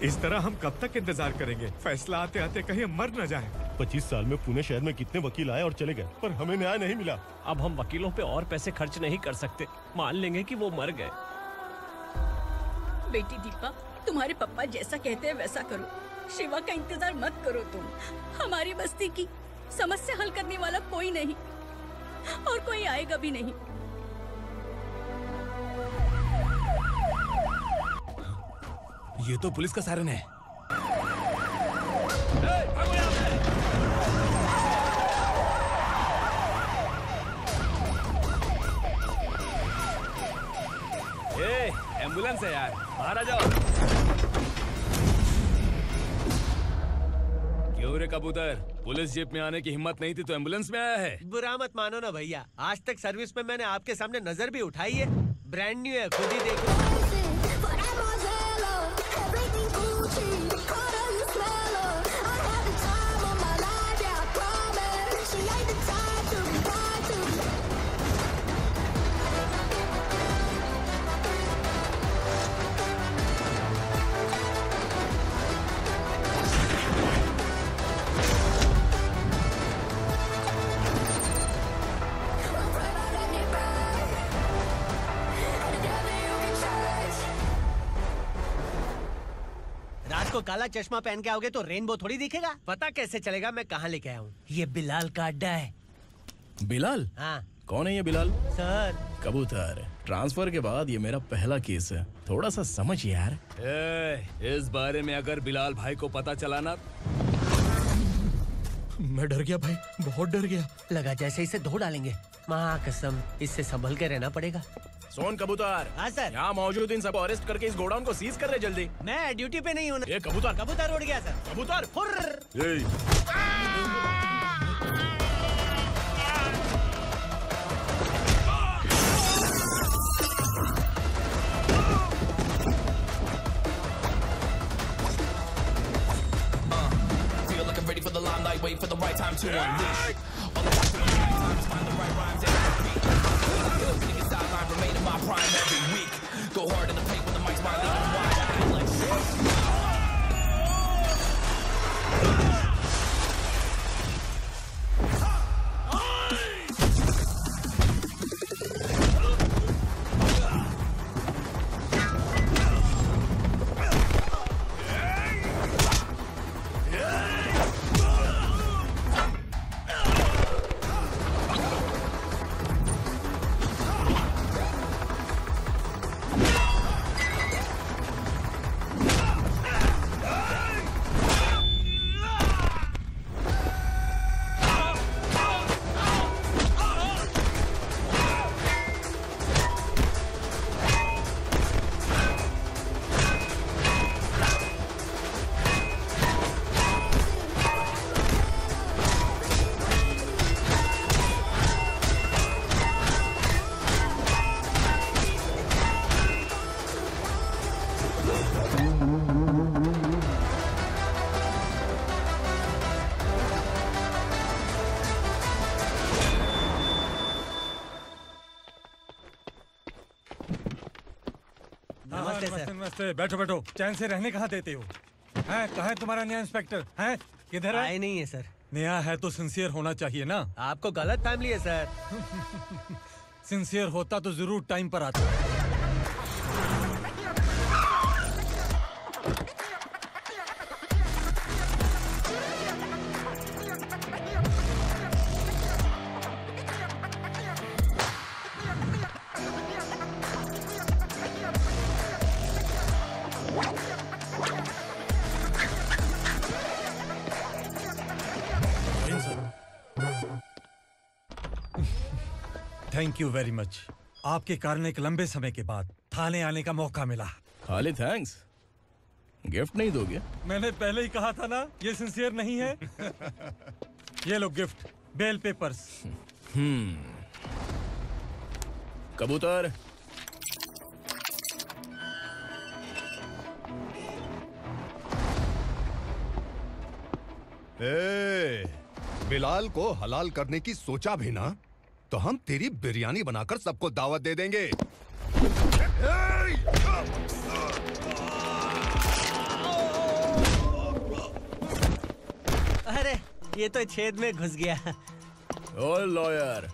इस तरह हम कब तक इंतजार करेंगे? फैसला आते आते कहीं मर न जाए। 25 साल में पुणे शहर में कितने वकील आए और चले गए, पर हमें न्याय नहीं मिला। अब हम वकीलों पे और पैसे खर्च नहीं कर सकते। मान लेंगे कि वो मर गए। बेटी दीपा, तुम्हारे पापा जैसा कहते हैं वैसा करो। शिवा का इंतजार मत करो तुम। हमारी बस्ती की समस्या हल करने वाला कोई नहीं और कोई आएगा भी नहीं। ये तो पुलिस का सायरन है। एम्बुलेंस है यार, बाहर आ जाओ। क्यों रे कबूतर, पुलिस जीप में आने की हिम्मत नहीं थी तो एम्बुलेंस में आया है? बुरा मत मानो ना भैया, आज तक सर्विस में मैंने आपके सामने नजर भी उठाई है। ब्रांड न्यू है, खुद ही देखो। को काला चश्मा पहन के आओगे तो रेनबो थोड़ी दिखेगा। पता कैसे चलेगा मैं कहाँ लेके आया हूँ? ये बिलाल का अड्डा है। बिलाल? हाँ। कौन है ये बिलाल? सर कबूतर, ट्रांसफर के बाद ये मेरा पहला केस है, थोड़ा सा समझ यार। इस बारे में अगर बिलाल भाई को पता चला ना। मैं डर गया भाई, बहुत डर गया। लगा जैसे इसे धो डालेंगे। माँ कसम, इससे संभल के रहना पड़ेगा। सोन कबूतर। हाँ सर। यहाँ मौजूद इन सबको अरेस्ट करके इस गोडाउन को सीज कर रहे जल्दी। मैं ड्यूटी पे नहीं हूँ। ये कबूतर। कबूतर उड़ गया सर। कबूतर। Ready for the limelight, wait for the right time to unleash. All I want to do is find the right rhymes and beat. Niggas sideline, remain in my prime every week. Go hard in the paint with the mic's my lead wide. I feel like shit. नमस्ते, बैठो बैठो। चैन से रहने कहाँ देते हो? हैं, कहाँ है तुम्हारा नया इंस्पेक्टर? हैं, किधर है? आए नहीं है सर। नया है तो सिंसियर होना चाहिए ना। आपको गलत फैमिली है सर। सिंसियर होता तो जरूर टाइम पर आता। Thank you very much. आपके कारण एक लंबे समय के बाद थाने आने का मौका मिला। खाली थैंक्स, गिफ्ट नहीं दोगे? मैंने पहले ही कहा था ना, ये सिंसियर नहीं है। ये लो गिफ्ट, बेल पेपर्स। कबूतर। बिलाल को हलाल करने की सोचा भी ना, तो हम तेरी बिरयानी बनाकर सबको दावत दे देंगे। अरे ये तो छेद में घुस गया। ओ लॉयर,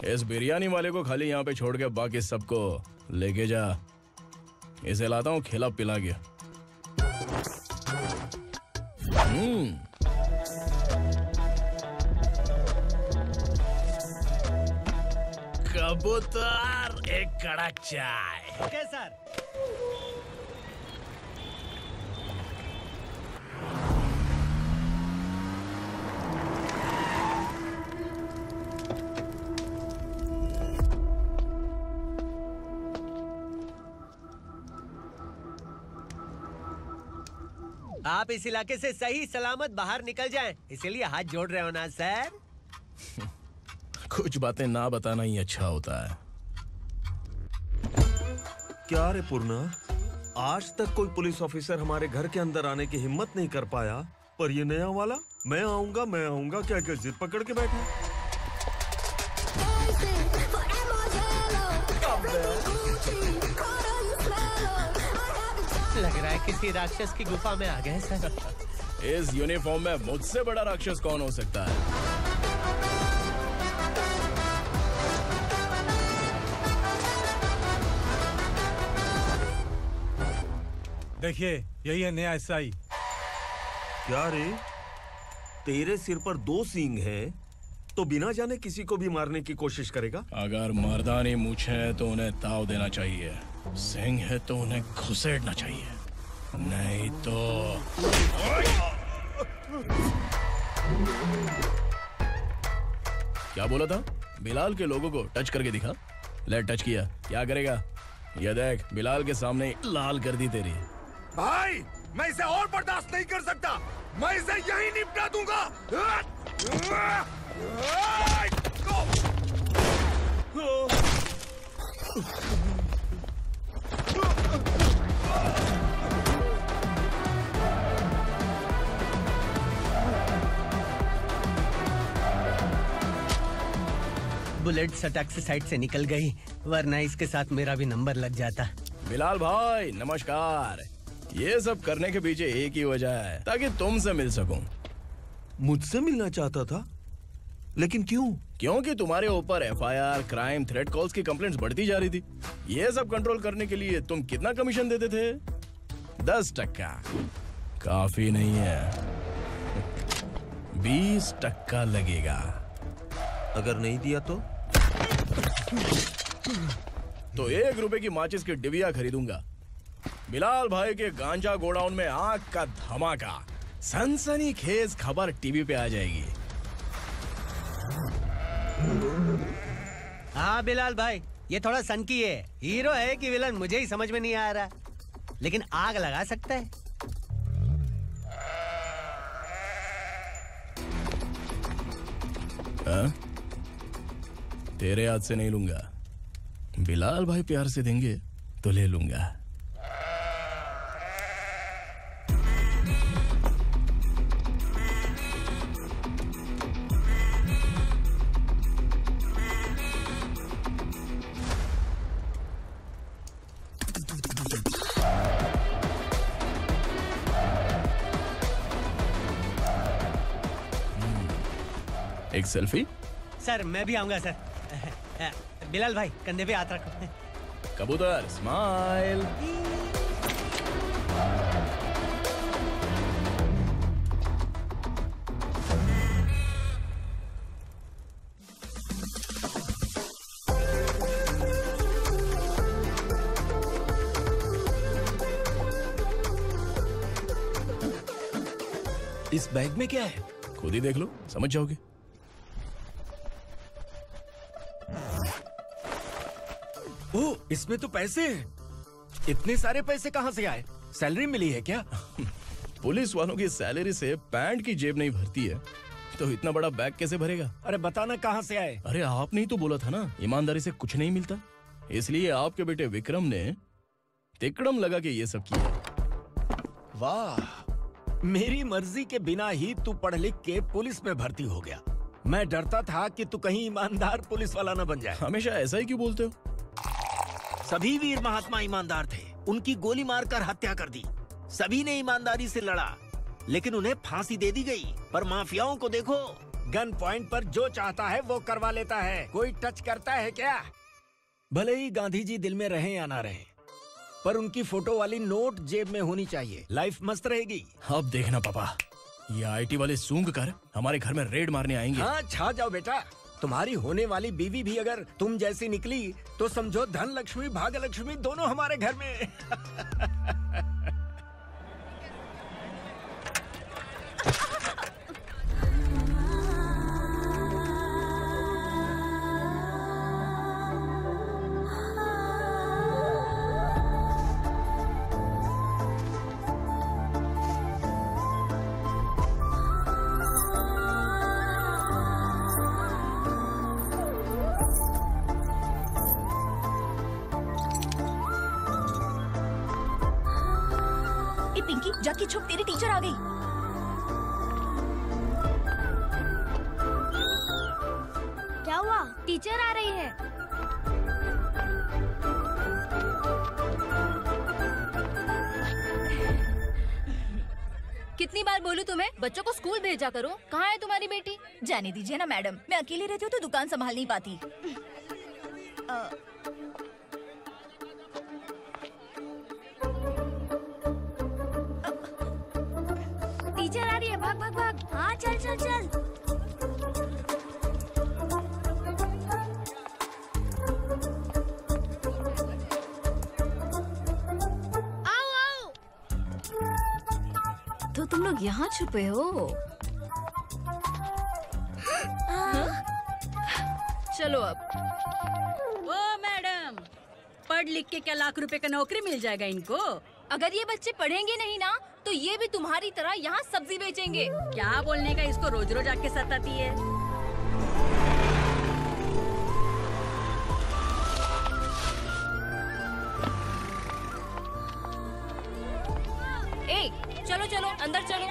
इस बिरयानी वाले को खाली यहाँ पे छोड़ के बाकी सबको लेके जा। इसे लाता हूँ खिला पिला के। कबूतर, एक कड़क चाय। Okay sir. आप इस इलाके से सही सलामत बाहर निकल जाएं, इसीलिए हाथ जोड़ रहे हो ना सर? कुछ बातें ना बताना ही अच्छा होता है। क्या रे पूर्णा, आज तक कोई पुलिस ऑफिसर हमारे घर के अंदर आने की हिम्मत नहीं कर पाया, पर ये नया वाला मैं आऊंगा क्या क्या जिद पकड़ के बैठा। लग रहा है किसी राक्षस की गुफा में आ गए सर। इस यूनिफॉर्म में मुझसे बड़ा राक्षस कौन हो सकता है? देखिए, यही है नया एसआई। क्या रे, तेरे सिर पर 2 सींग है तो बिना जाने किसी को भी मारने की कोशिश करेगा? अगर मर्दानी मूछें है तो उन्हें ताव देना चाहिए, सिंह है तो उन्हें घुसेड़ना चाहिए, नहीं तो। क्या बोला था? बिलाल के लोगों को टच करके दिखा। ले टच किया, क्या करेगा? ये देख, बिलाल के सामने लाल कर दी तेरी। भाई, मैं इसे और बर्दाश्त नहीं कर सकता। मैं इसे यहीं निपटा दूंगा। बुलेट सटक से साइड से निकल गई, वरना इसके साथ मेरा भी नंबर लग जाता। बिलाल भाई नमस्कार। ये सब करने के पीछे एक ही वजह है, ताकि तुमसे मिल सकूं। मुझसे मिलना चाहता था? लेकिन क्यों? क्योंकि तुम्हारे ऊपर एफआईआर, क्राइम, थ्रेट कॉल्स की कंप्लेंट्स बढ़ती जा रही थी। ये सब कंट्रोल करने के लिए तुम कितना कमीशन देते थे? 10%। काफी नहीं है, 20% लगेगा। अगर नहीं दिया तो 1 रुपए की माचिस की डिबिया खरीदूंगा। बिलाल भाई के गांजा गोडाउन में आग का धमाका, सनसनीखेज खबर टीवी पे आ जाएगी। हाँ बिलाल भाई, ये थोड़ा सनकी है। हीरो है कि विलन मुझे ही समझ में नहीं आ रहा, लेकिन आग लगा सकता है। तेरे हाथ से नहीं लूंगा, बिलाल भाई प्यार से देंगे तो ले लूंगा। एक सेल्फी? सर मैं भी आऊंगा सर। बिलाल भाई कंधे पे हाथ रखो। कबूतर स्माइल। इस बैग में क्या है? खुद ही देख लो, समझ जाओगे। ओह, इसमें तो पैसे हैं। इतने सारे पैसे कहाँ से आए? सैलरी मिली है क्या? पुलिस वालों की सैलरी से पैंट की जेब नहीं भरती है, तो इतना बड़ा बैग कैसे भरेगा? अरे बताना कहाँ से आए? अरे आपने ही तो बोला था ना, ईमानदारी से कुछ नहीं मिलता। इसलिए आपके बेटे विक्रम ने तिकड़म लगा के ये सब किया। वाह, मेरी मर्जी के बिना ही तू पढ़ लिख के पुलिस में भर्ती हो गया। मैं डरता था कि तू कहीं ईमानदार पुलिस वाला न बन जाए। हमेशा ऐसा ही क्यों बोलते हो? सभी वीर महात्मा ईमानदार थे, उनकी गोली मारकर हत्या कर दी। सभी ने ईमानदारी से लड़ा, लेकिन उन्हें फांसी दे दी गई। पर माफियाओं को देखो, गन पॉइंट पर जो चाहता है वो करवा लेता है। कोई टच करता है क्या? भले ही गांधी जी दिल में रहे या ना रहे, पर उनकी फोटो वाली नोट जेब में होनी चाहिए। लाइफ मस्त रहेगी। अब देखना पापा, ये आईटी वाले सूंघ कर हमारे घर में रेड मारने आएंगे। हाँ, छा जाओ बेटा। तुम्हारी होने वाली बीवी भी अगर तुम जैसी निकली तो समझो धन लक्ष्मी भाग्य लक्ष्मी दोनों हमारे घर में। पिंकी, जाके छुप, तेरी टीचर आ गई। क्या हुआ? टीचर आ रही है। कितनी बार बोलूं तुम्हें, बच्चों को स्कूल भेजा करो। कहाँ है तुम्हारी बेटी? जाने दीजिए ना मैडम, मैं अकेली रहती हूँ तो दुकान संभाल नहीं पाती। टीचर आ रही है, भाग भाग भाग। हाँ, चल चल चल। आओ आओ। तो तुम लोग यहाँ छुपे हो? चलो अब। ओ मैडम, पढ़ लिख के क्या लाख रुपए का नौकरी मिल जाएगा इनको? अगर ये बच्चे पढ़ेंगे नहीं ना तो ये भी तुम्हारी तरह यहाँ सब्जी बेचेंगे। क्या बोलने का, इसको रोज रोज आके सताती है। ए, चलो चलो अंदर चलो।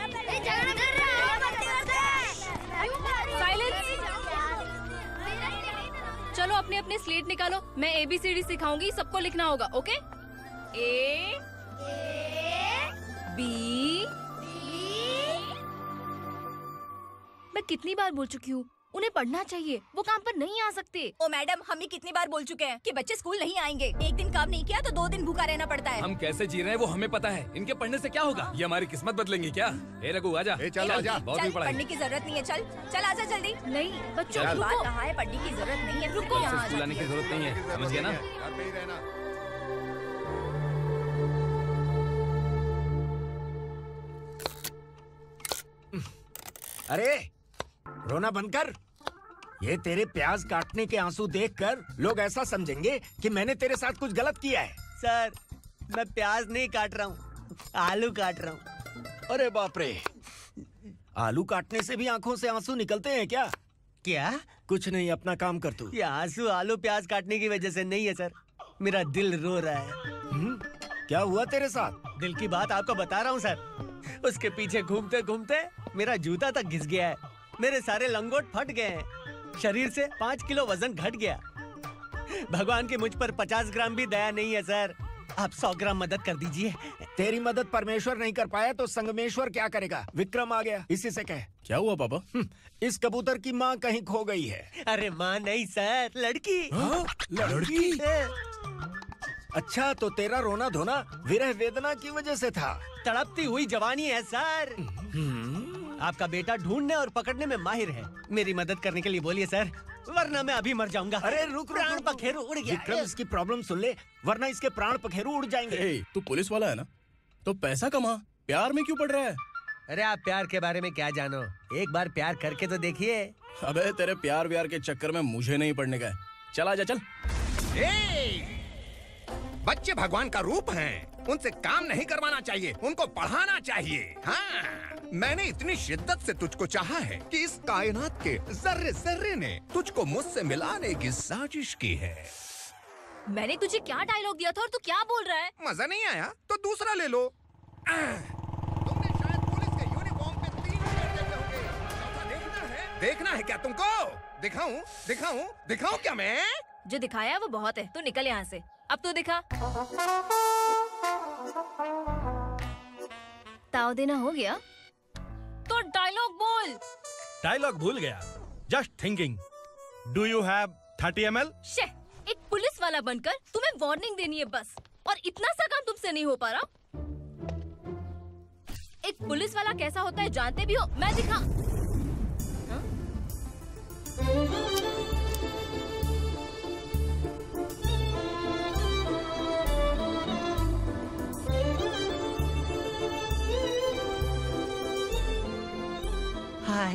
साइलेंस। चलो अपने अपने स्लेट निकालो, मैं ABCD सिखाऊंगी, सबको लिखना होगा। ओके? A B। मैं कितनी बार बोल चुकी हूँ, उन्हें पढ़ना चाहिए, वो काम पर नहीं आ सकते। ओ मैडम, हम ही कितनी बार बोल चुके हैं कि बच्चे स्कूल नहीं आएंगे। एक दिन काम नहीं किया तो 2 दिन भूखा रहना पड़ता है। हम कैसे जी रहे हैं वो हमें पता है, इनके पढ़ने से क्या होगा? ये हमारी किस्मत बदलेंगे क्या? ए रघु आजा। चल आजा। बहुत भी पढ़ाई। पढ़ने की जरूरत नहीं है, चल चल आजा जल्दी। नहीं बच्चों, चल। बात कहाँ है, पढ़ने की जरूरत नहीं है, रुको यहाँ। स्कूल आने की जरूरत नहीं है, समझ गया ना? घर पे ही रहना। अरे रोना बंद कर। ये तेरे प्याज काटने के आंसू देखकर लोग ऐसा समझेंगे कि मैंने तेरे साथ कुछ गलत किया है। सर, मैं प्याज नहीं काट रहा हूँ, आलू काट रहा हूँ। अरे बाप रे, आलू काटने से भी आंखों से आंसू निकलते हैं क्या? क्या? कुछ नहीं, अपना काम कर तू। ये आंसू आलू प्याज काटने की वजह से नहीं है सर, मेरा दिल रो रहा है। क्या हुआ तेरे साथ? दिल की बात आपको बता रहा हूँ सर। उसके पीछे घूमते घूमते मेरा जूता तक घिस गया है, मेरे सारे लंगोट फट गए हैं, शरीर से 5 किलो वजन घट गया। भगवान की मुझ पर 50 ग्राम भी दया नहीं है सर, आप 100 ग्राम मदद कर दीजिए। तेरी मदद परमेश्वर नहीं कर पाया तो संगमेश्वर क्या करेगा? विक्रम आ गया, इसी से कह। क्या हुआ पापा? इस कबूतर की माँ कहीं खो गई है। अरे माँ नहीं सर, लड़की। लड़की? अच्छा, तो तेरा रोना धोना विरह वेदना की वजह से था। तड़पती हुई जवानी है सर। आपका बेटा ढूंढने और पकड़ने में माहिर है, मेरी मदद करने के लिए बोलिए सर, वरना मैं अभी मर जाऊंगा। अरे रुक, प्राण पखेरु उड़ गया। विक्रम, इसकी प्रॉब्लम सुन ले, वरना इसके प्राण पखेरु उड़ जाएंगे। तू पुलिस वाला है ना, तो पैसा कमा, प्यार में क्यों पड़ रहा है? अरे आप प्यार के बारे में क्या जानो, एक बार प्यार करके तो देखिए। अबे तेरे प्यार व्यार के चक्कर में मुझे नहीं पड़ने का है। चल आजा चल। बच्चे भगवान का रूप हैं, उनसे काम नहीं करवाना चाहिए, उनको पढ़ाना चाहिए। हाँ, मैंने इतनी शिद्दत से तुझको चाहा है कि इस कायनात के जर्रे जर्रे ने तुझको मुझसे मिलाने की साजिश की है। मैंने तुझे क्या डायलॉग दिया था और तू क्या बोल रहा है? मजा नहीं आया तो दूसरा ले लो। तुमने शायद पुलिस के यूनिफॉर्म पे 3 शेर देखे होंगे। चौथा देखना है क्या तुमको? दिखाऊं दिखाऊं दिखाऊं क्या मैं? जो दिखाया वो बहुत है, तू निकल यहाँ से। अब तो दिखा। ताव देना हो गया? डायलॉग बोल। डायलॉग भूल गया। Just thinking. Do you have 30 ml? शे, एक पुलिस वाला बनकर तुम्हें वार्निंग देनी है बस, और इतना सा काम तुमसे नहीं हो पा रहा। एक पुलिस वाला कैसा होता है जानते भी हो? मैं दिखा। हाँ? हाय।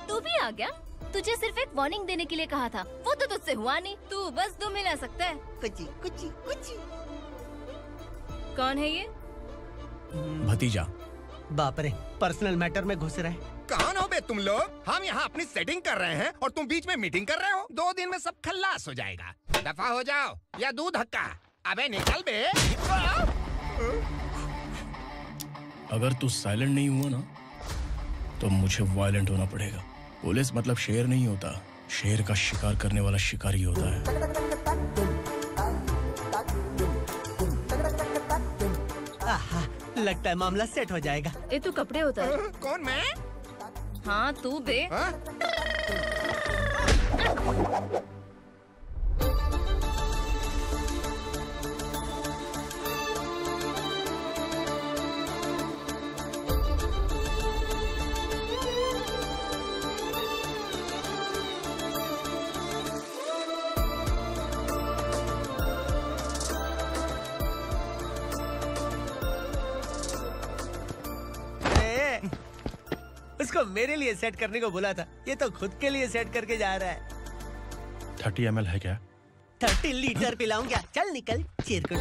तू भी आ गया? तुझे सिर्फ एक वार्निंग देने के लिए कहा था, वो तो तुझसे हुआ नहीं। तू बस दुम हिला सकता है। कुची कुची कुची। कौन है ये? भतीजा। बाप रे, पर्सनल मैटर में घुस रहे। कौन हो बे तुम लोग? हम यहाँ अपनी सेटिंग कर रहे हैं और तुम बीच में मीटिंग कर रहे हो। 2 दिन में सब खल्लास हो जाएगा। दफा हो जाओ या दूध हक्का। अबे निकल बे। अगर तू साइलेंट नहीं हुआ ना तो मुझे वायलेंट होना पड़ेगा। पुलिस मतलब शेर नहीं होता, शेर का शिकार करने वाला शिकारी होता है। आहा, लगता है मामला सेट हो जाएगा। ये तू कपड़े उतार। कौन मैं? हाँ तू बे। उसको मेरे लिए सेट करने को बोला था, ये तो खुद के लिए सेट करके जा रहा है। 30 ml है क्या? 30 लीटर पिलाऊं क्या? चल निकल चिरकुट।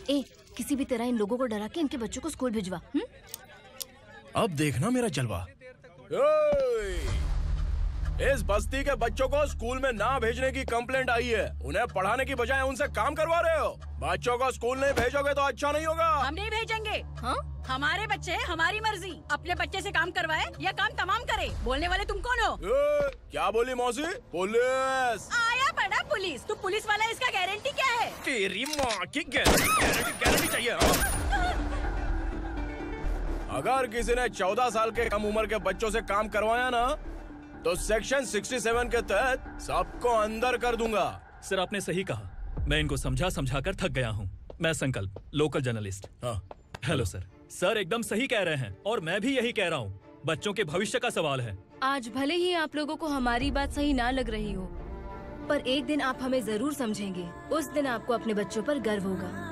ए, किसी भी तरह इन लोगों को डरा के इनके बच्चों को स्कूल भिजवा। अब देखना मेरा जलवा। इस बस्ती के बच्चों को स्कूल में ना भेजने की कंप्लेंट आई है। उन्हें पढ़ाने की बजाय उनसे काम करवा रहे हो। बच्चों को स्कूल नहीं भेजोगे तो अच्छा नहीं होगा। हम नहीं भेजेंगे। हाँ? हमारे बच्चे हमारी मर्जी। अपने बच्चे से काम करवाए या काम तमाम करे। बोलने वाले तुम कौन हो? क्या बोली मौसी? पुलिस आया बड़ा पुलिस। तू पुलिस वाला, इसका गारंटी क्या है? तेरी माँ की गारंटी चाहिए। अगर किसी ने 14 साल के कम उम्र के बच्चों से काम करवाया ना तो सेक्शन 67 के तहत सबको अंदर कर दूंगा। सर आपने सही कहा। मैं इनको समझा कर थक गया हूँ। मैं संकल्प, लोकल जर्नलिस्ट। हाँ। Hello sir. सर एकदम सही कह रहे हैं और मैं भी यही कह रहा हूँ। बच्चों के भविष्य का सवाल है। आज भले ही आप लोगों को हमारी बात सही ना लग रही हो, पर एक दिन आप हमें जरूर समझेंगे। उस दिन आपको अपने बच्चों पर गर्व होगा।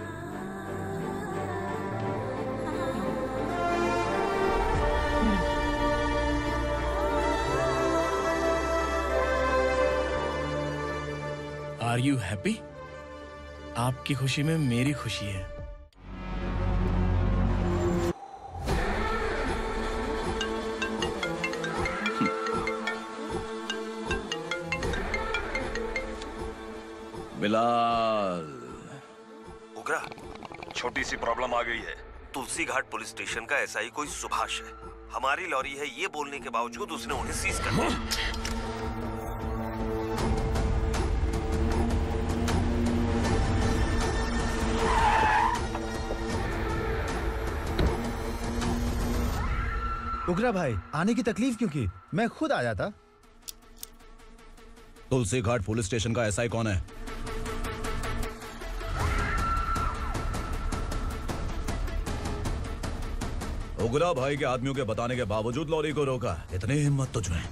Are you happy? आपकी खुशी में मेरी खुशी है। बिलाल। उगरा, छोटी सी प्रॉब्लम आ गई है। तुलसी घाट पुलिस स्टेशन का ऐसा ही कोई सुभाष है। हमारी लॉरी है ये बोलने के बावजूद उसने उन्हें सीज कर दिया। उगरा भाई, आने की तकलीफ क्यों की? मैं खुद आ जाता। तुलसी घाट पुलिस स्टेशन का एसआई कौन है? उगरा भाई के आदमियों के बताने के बावजूद लॉरी को रोका। इतनी हिम्मत तुझमें?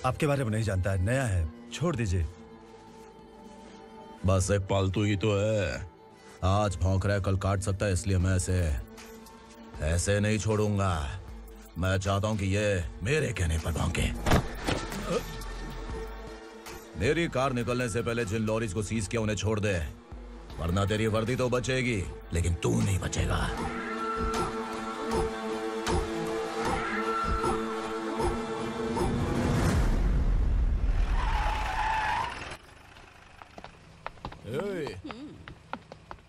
आपके बारे में नहीं जानता है, नया है, छोड़ दीजिए। बस एक पालतू ही तो है। आज भौंक रहा है, कल काट सकता है, इसलिए मैं ऐसे नहीं छोड़ूंगा। मैं चाहता हूं कि ये मेरे कहने पर भौंके। मेरी कार निकलने से पहले जिन लॉरीज को सीज किया उन्हें छोड़ दे, वरना तेरी वर्दी तो बचेगी लेकिन तू नहीं बचेगा।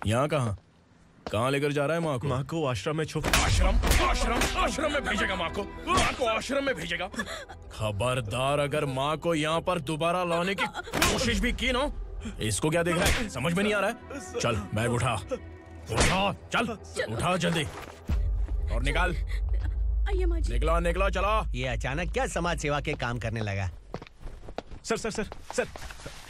यहाँ कहाँ लेकर जा रहा है माँ को? माँ को आश्रम में आश्रम में भेजेगा माँ को आश्रम में भेजेगा। खबरदार, अगर माँ को यहाँ पर दोबारा लाने की कोशिश भी की ना, इसको क्या देख रहा है? समझ में नहीं आ रहा है? चल बैग उठा, चल उठा जल्दी और निकाल। निकला चला। ये अचानक क्या समाज सेवा के काम करने लगा? सर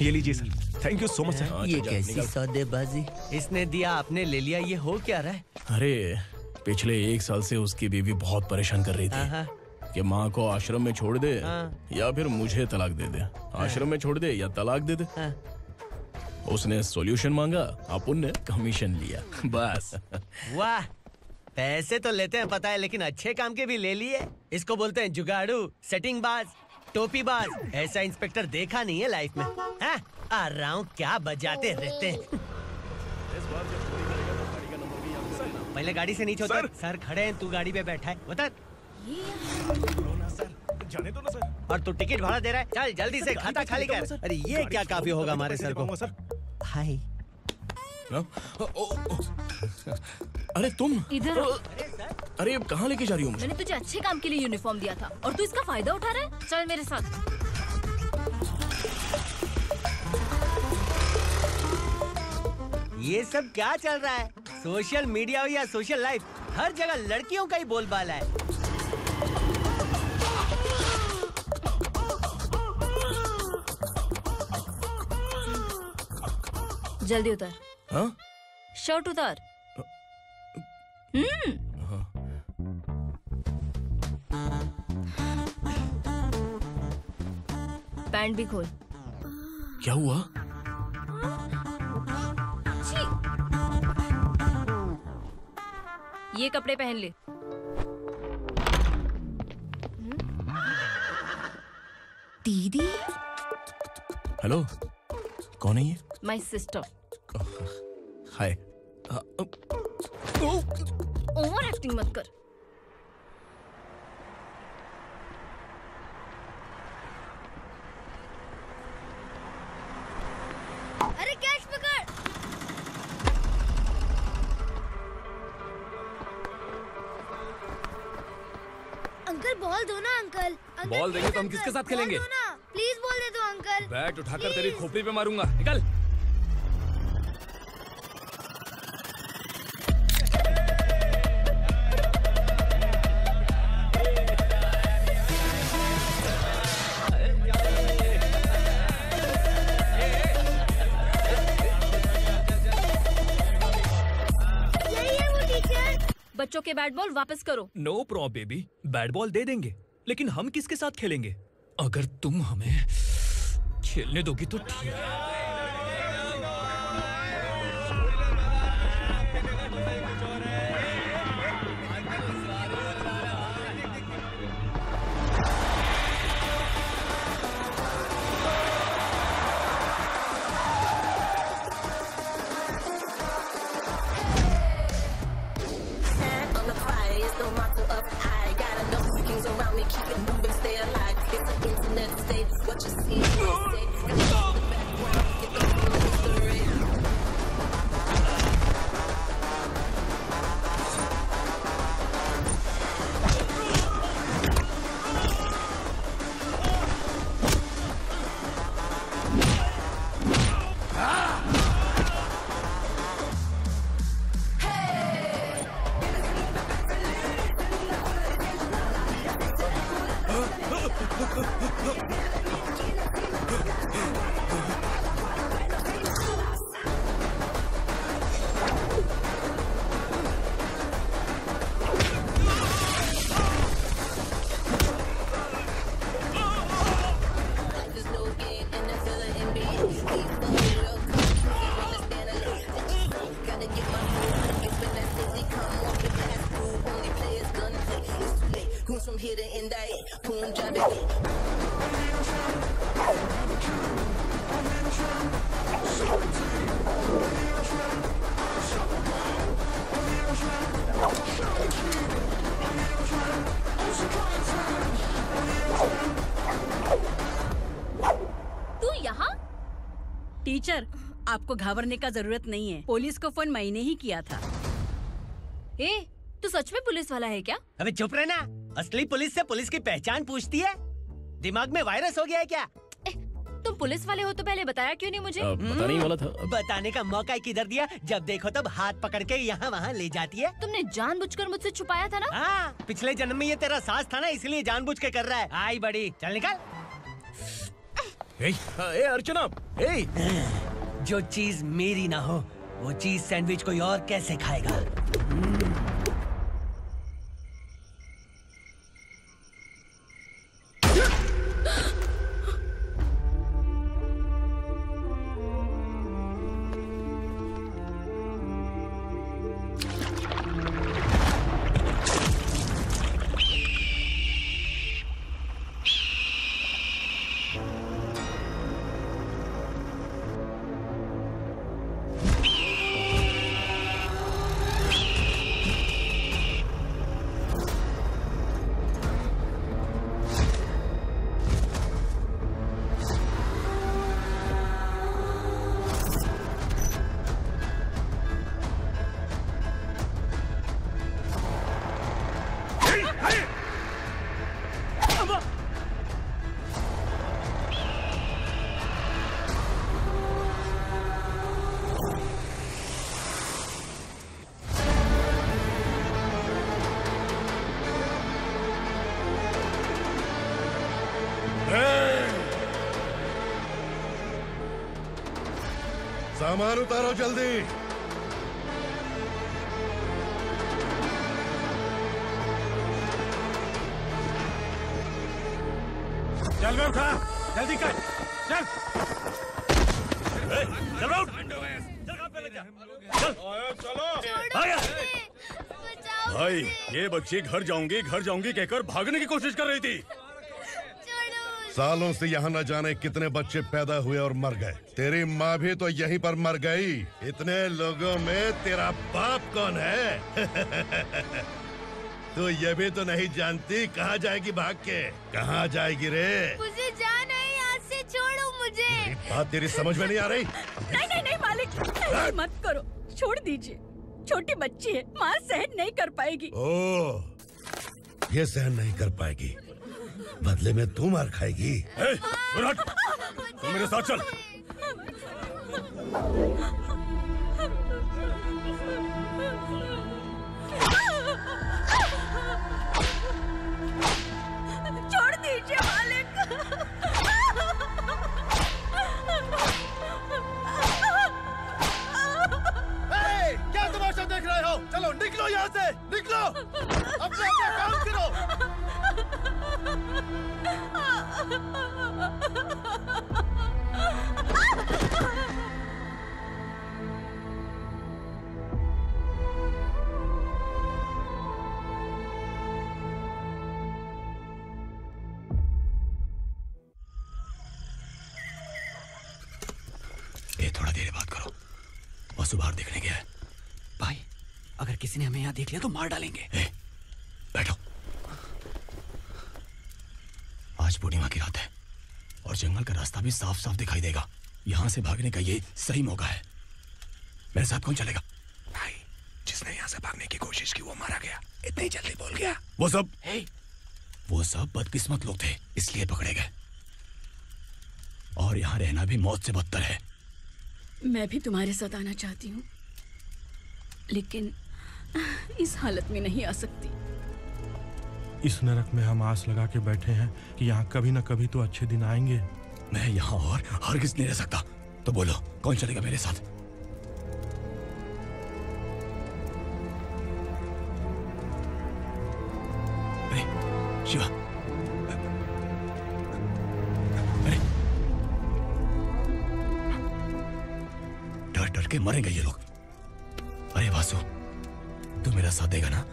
ये लीजिए sir. Thank you so much sir. ये कैसी सौदेबाजी? इसने दिया आपने ले लिया, ये हो क्या रहा है? अरे पिछले 1 साल से उसकी बीवी बहुत परेशान कर रही थी कि माँ को आश्रम में छोड़ दे या फिर मुझे तलाक दे दे। आश्रम में छोड़ दे या तलाक दे दे। उसने सॉल्यूशन मांगा, अपन ने कमीशन लिया, बस। वाह, पैसे तो लेते हैं पता है, लेकिन अच्छे काम के भी ले लिए। इसको बोलते हैं जुगाड़ू, सेटिंग बाज, टोपी बाज। ऐसा इंस्पेक्टर देखा नहीं है लाइफ में। हाँ? आ रहा हूँ, क्या बजाते रहते हैं। पहले गाड़ी से नीचे उतर। सर खड़े हैं, तू गाड़ी पे बैठा है, उतर। जाने दो ना सर। और तू टिकट भाड़ा दे रहा है? चल जल्दी से खाता खाली कर। अरे ये क्या काफी होगा हमारे सर को। हाय। अरे तुम इधर। अरे कहाँ लेके जा रही हो मुझे? मैंने तुझे अच्छे काम के लिए यूनिफॉर्म दिया था और तू इसका फायदा उठा रहा है। चल मेरे साथ। ये सब क्या चल रहा है? सोशल मीडिया हो या सोशल लाइफ, हर जगह लड़कियों का ही बोलबाला है। जल्दी उतर। हाँ? शर्ट उतार। पैंट भी खोल। क्या हुआ? ये कपड़े पहन ले। दीदी। हेलो, कौन है ये? My sister. Hi. Over acting मत कर। अरे कैच पकड़। अंकल बॉल दो ना अंकल। बॉल देंगे तो हम किसके साथ खेलेंगे? प्लीज बॉल दे दो अंकल। बैट उठाकर तेरी खोपड़ी पे मारूंगा, निकल। बच्चों के बैट बॉल वापस करो। No problem baby, bat ball दे देंगे, लेकिन हम किसके साथ खेलेंगे? अगर तुम हमें खेलने दोगी तो ठीक है। Keep it moving, stay alive. It's an internet state. What you see, goons from here to Indai, Punjabi. तू यहाँ? टीचर, आपको घबराने का जरूरत नहीं है। पुलिस को फोन मैंने ही किया था। ए, तू सच में पुलिस वाला है क्या? अबे चुप रहना। असली पुलिस से पुलिस की पहचान पूछती है? दिमाग में वायरस हो गया है क्या? तुम पुलिस वाले हो तो पहले बताया क्यों नहीं मुझे? बताने ही वाला था। बताने का मौका किधर दिया? जब देखो तब हाथ पकड़ के यहाँ वहाँ ले जाती है। तुमने जानबूझकर मुझसे छुपाया था ना? हाँ, पिछले जन्म में ये तेरा सास था ना, इसलिए जानबूझ के कर रहा है। आई बड़ी, चल निकल। ए अर्चना, जो चीज मेरी ना हो, वो चीज सैंडविच कोई और कैसे खाएगा? सामान उतारो जल्दी। चल बे उठा, जल्दी कर, चल। चल रहा चलो। भाई, ये बच्ची घर जाऊंगी कहकर भागने की कोशिश कर रही थी। सालों से यहाँ न जाने कितने बच्चे पैदा हुए और मर गए। तेरी माँ भी तो यहीं पर मर गई। इतने लोगों में तेरा बाप कौन है? तू ये भी तो नहीं जानती कहाँ जाएगी भाग के? कहाँ जाएगी रे? मुझे जाना है, यहाँ से छोड़ो मुझे। बात तेरी समझ में नहीं आ रही? नहीं मालिक, ऐसे मत करो, छोड़ दीजिए। छोटी बच्ची है, माँ सहन नहीं कर पाएगी। ओह, ये सहन नहीं कर पाएगी, बदले में तू मार खाएगी। तू मेरे साथ चल। छोड़ दीजिए मालिक। क्या तमाशा देख रहे हो? चलो निकलो यहाँ से, निकलो। अपना काम करो। ये थोड़ा देर बात करो। वसु बाहर देखने गया है। भाई, अगर किसी ने हमें यहाँ देख लिया तो मार डालेंगे। बैठो। आज पूर्णिमा की रात है और जंगल का रास्ता भी साफ साफ दिखाई देगा। यहाँ से भागने का ये सही मौका है। मेरे साथ कौन चलेगा? भाई, जिसने यहाँ से भागने की कोशिश की वो मारा गया। इतनी जल्दी बोल गया। वो सब बदकिस्मत लोग थे, इसलिए पकड़े गए। और यहाँ रहना भी मौत से बदतर है। मैं भी तुम्हारे साथ आना चाहती हूँ, लेकिन इस हालत में नहीं आ सकती। इस नरक में हम आस लगा के बैठे हैं कि यहाँ कभी न कभी तो अच्छे दिन आएंगे। मैं यहाँ और हरगिज़ नहीं रह सकता। तो बोलो, कौन चलेगा मेरे साथ? अरे शिवा, अरे डर डर के मरेंगे ये लोग। अरे वासु, तू मेरा साथ देगा ना?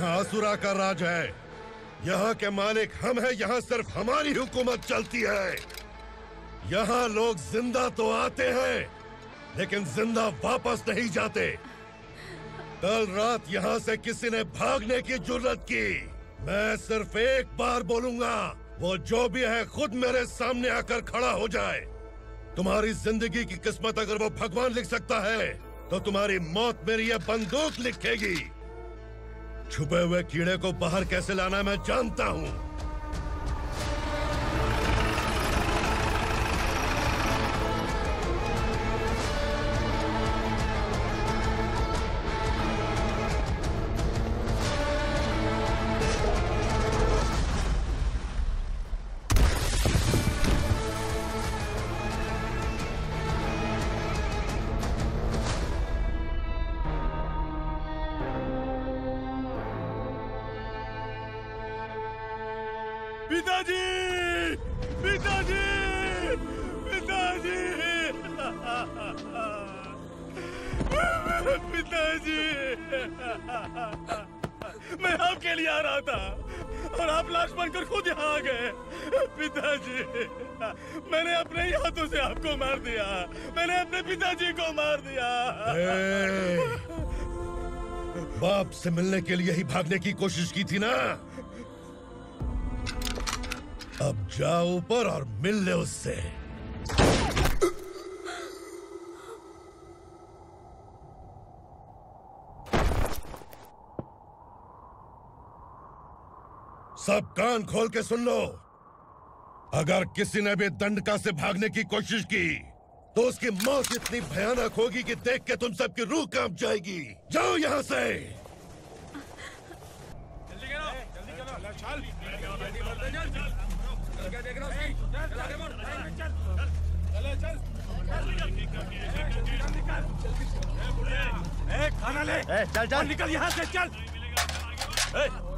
यहाँ असुरा का राज है। यहाँ के मालिक हम हैं, यहाँ सिर्फ हमारी हुकूमत चलती है। यहाँ लोग जिंदा तो आते हैं लेकिन जिंदा वापस नहीं जाते। कल रात यहाँ से किसी ने भागने की जुर्रत की, मैं सिर्फ एक बार बोलूंगा, वो जो भी है खुद मेरे सामने आकर खड़ा हो जाए। तुम्हारी जिंदगी की किस्मत अगर वो भगवान लिख सकता है तो तुम्हारी मौत मेरी ये बंदूक लिखेगी। छुपे हुए कीड़े को बाहर कैसे लाना मैं जानता हूँ। पिताजी, पिताजी, पिताजी, पिताजी, मैं आपके लिए आ रहा था और आप लाश बनकर खुद यहाँ आ गए। पिताजी, मैंने अपने ही हाथों से आपको मार दिया, मैंने अपने पिताजी को मार दिया। बाप से मिलने के लिए ही भागने की कोशिश की थी ना? अब जाओ ऊपर और मिल ले उससे। सब कान खोल के सुन लो। अगर किसी ने भी दंडका से भागने की कोशिश की तो उसकी मौत इतनी भयानक होगी कि देख के तुम सबकी रूह कांप जाएगी। जाओ यहाँ से। खाना ले। चल चल निकल यहाँ से, चल।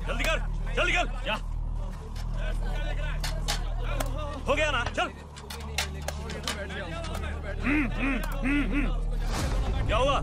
जल्दी कर, जल्दी कर। जा। हो गया ना, चल। क्या हुआ?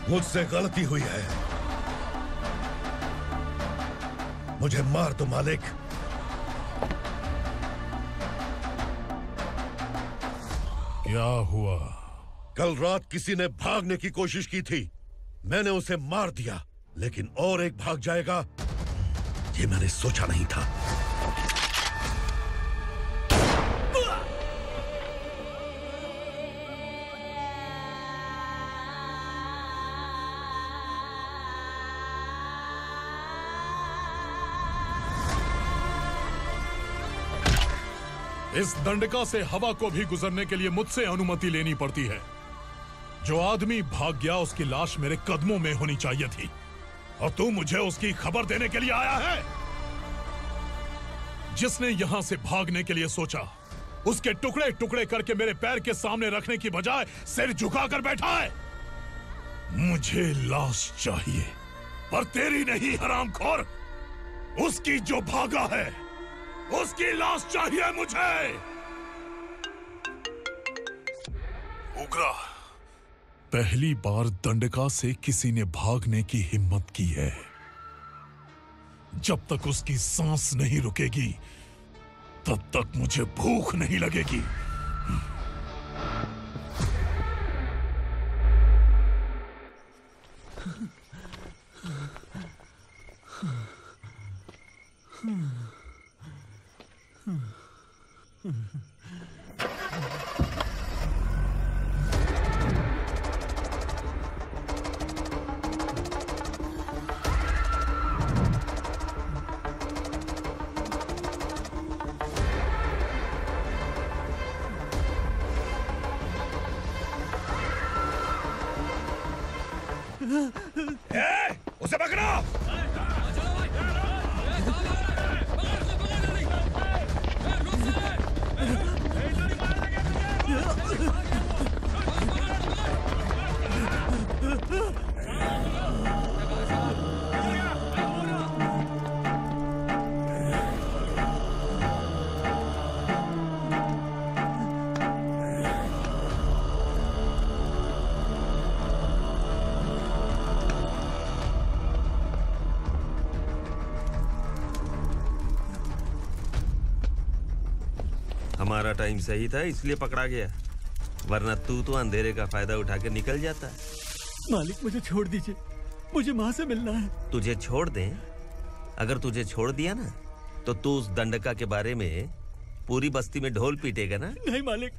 मुझसे गलती हुई है, मुझे मार दो मालिक। क्या हुआ? कल रात किसी ने भागने की कोशिश की थी, मैंने उसे मार दिया, लेकिन और एक भाग जाएगा ये मैंने सोचा नहीं था। इस दंडका से हवा को भी गुजरने के लिए मुझसे अनुमति लेनी पड़ती है। जो आदमी भाग गया उसकी लाश मेरे कदमों में होनी चाहिए थी, और तू मुझे उसकी खबर देने के लिए आया है। जिसने यहां से भागने के लिए सोचा उसके टुकड़े टुकड़े करके मेरे पैर के सामने रखने की बजाय सिर झुकाकर बैठा है। मुझे लाश चाहिए, पर तेरी नहीं हरामखोर, उसकी जो भागा है उसकी लाश चाहिए मुझे। उग्रा, पहली बार दंडका से किसी ने भागने की हिम्मत की है। जब तक उसकी सांस नहीं रुकेगी तब तक मुझे भूख नहीं लगेगी। उसे पकड़ो। हमारा टाइम सही था इसलिए पकड़ा गया, वरना तू तो अंधेरे का फायदा उठा के निकल जाता। मालिक मुझे छोड़ दीजिए, मुझे माँ से मिलना है। तुझे छोड़ दें? अगर तुझे छोड़ दिया ना तो तू उस दंडका के बारे में पूरी बस्ती में ढोल पीटेगा ना। नहीं मालिक,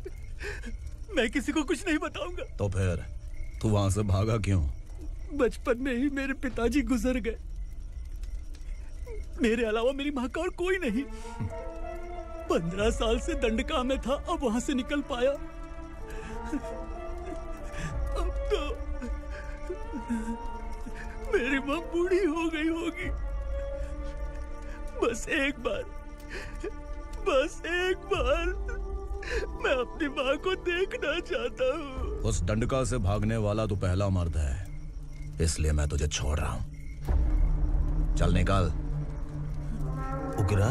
मैं किसी को कुछ नहीं बताऊंगा। तो फिर तू वहां से भागा क्यों? बचपन में ही मेरे पिताजी गुजर गए, मेरे अलावा मेरी माँ का और कोई नहीं। 15 साल से दंडका में था, अब वहां से निकल पाया। अब तो मेरी माँ बूढ़ी हो गई होगी। बस एक बार मैं अपनी माँ को देखना चाहता हूँ। उस दंडका से भागने वाला तू पहला मर्द है, इसलिए मैं तुझे छोड़ रहा हूँ। चल निकल। उग्रा?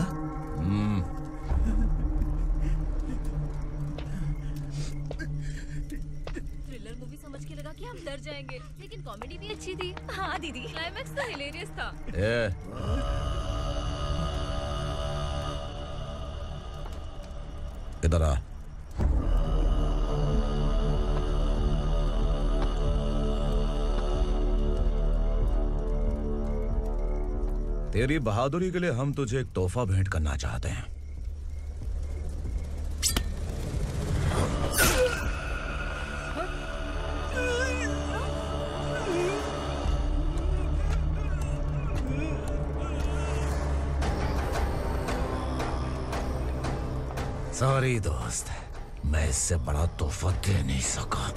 थ्रिलर मूवी समझ के लगा कि हम डर जाएंगे, लेकिन कॉमेडी भी अच्छी थी। हाँ दीदी, क्लाइमैक्स तो हिलेरियस था। इधर आ। तेरी बहादुरी के लिए हम तुझे एक तोहफा भेंट करना चाहते हैं। सॉरी दोस्त, मैं इससे बड़ा तोहफा दे नहीं सका।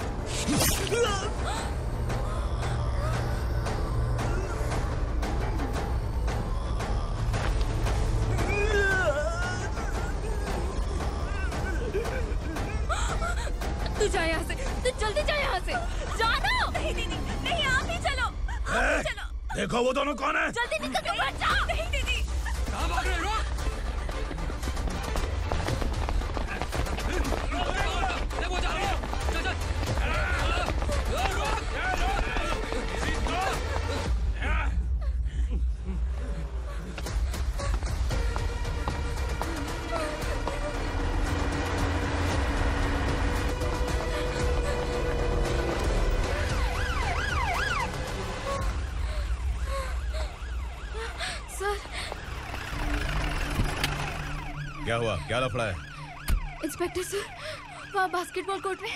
तू जा यहाँ से, तू जल्दी जा यहाँ से। जाना। नहीं दीदी, नहीं आप ही चलो, आप ही चलो। देखो वो दोनों कौन है? जल्दी निकल के मत जाओ। नहीं दीदी। कहाँ भाग रहे हो? क्या हुआ? क्या लफड़ा है? इंस्पेक्टर सर, वहाँ बास्केटबॉल कोर्ट में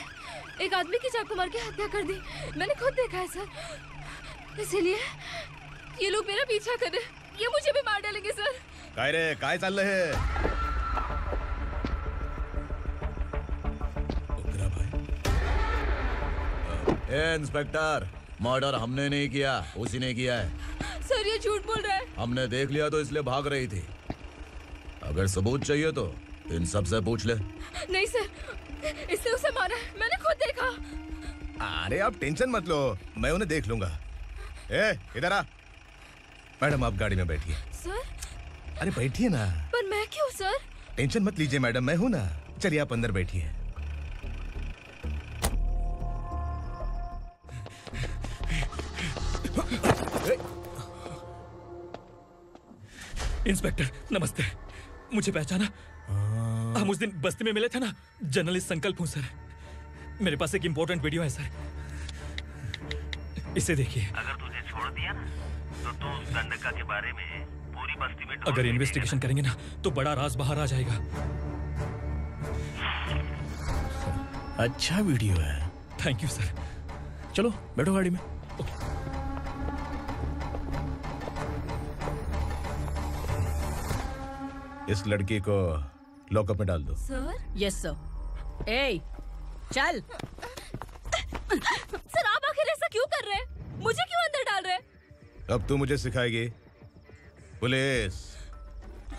एक आदमी की चाकू मार के हत्या कर दी। मैंने खुद देखा है सर, इसीलिए ये लोग मेरा पीछा कर रहे, ये मुझे भी मार डालेंगे सर। काय रे, काय चल रहे हैं? ए इंस्पेक्टर, मर्डर हमने नहीं किया, उसी ने किया है। सर ये झूठ बोल रहा है। हमने देख लिया तो इसलिए भाग रही थी। अगर सबूत चाहिए तो इन सब से पूछ ले। नहीं सर, इसने उसे मारा है, मैंने खुद देखा। अरे आप टेंशन मत लो, मैं उन्हें देख लूंगा। ए, इधर आ। मैडम आप गाड़ी में बैठिए। सर? अरे बैठिए ना। पर मैं क्यों सर? टेंशन मत लीजिए मैडम, मैं हूं ना। चलिए आप अंदर बैठिए। इंस्पेक्टर नमस्ते, मुझे पहचाना? हम उस दिन बस्ती में मिले थे ना। जर्नलिस्ट संकल्प हूँ सर, मेरे पास एक इम्पोर्टेंट वीडियो है सर, इसे देखिए। अगर तुझे छोड़ दिया ना तो तू उस दंडका के बारे में पूरी बस्ती में अगर इन्वेस्टिगेशन करेंगे ना तो बड़ा राज बाहर आ जाएगा। अच्छा वीडियो है। Thank you sir. चलो बैठो गाड़ी में। इस लड़की को लॉकअप में डाल दो। सर? Yes sir. ए, चल। सर आप आखिर ऐसा क्यों कर रहे हैं? मुझे क्यों अब तू मुझे सिखाएगी? पुलिस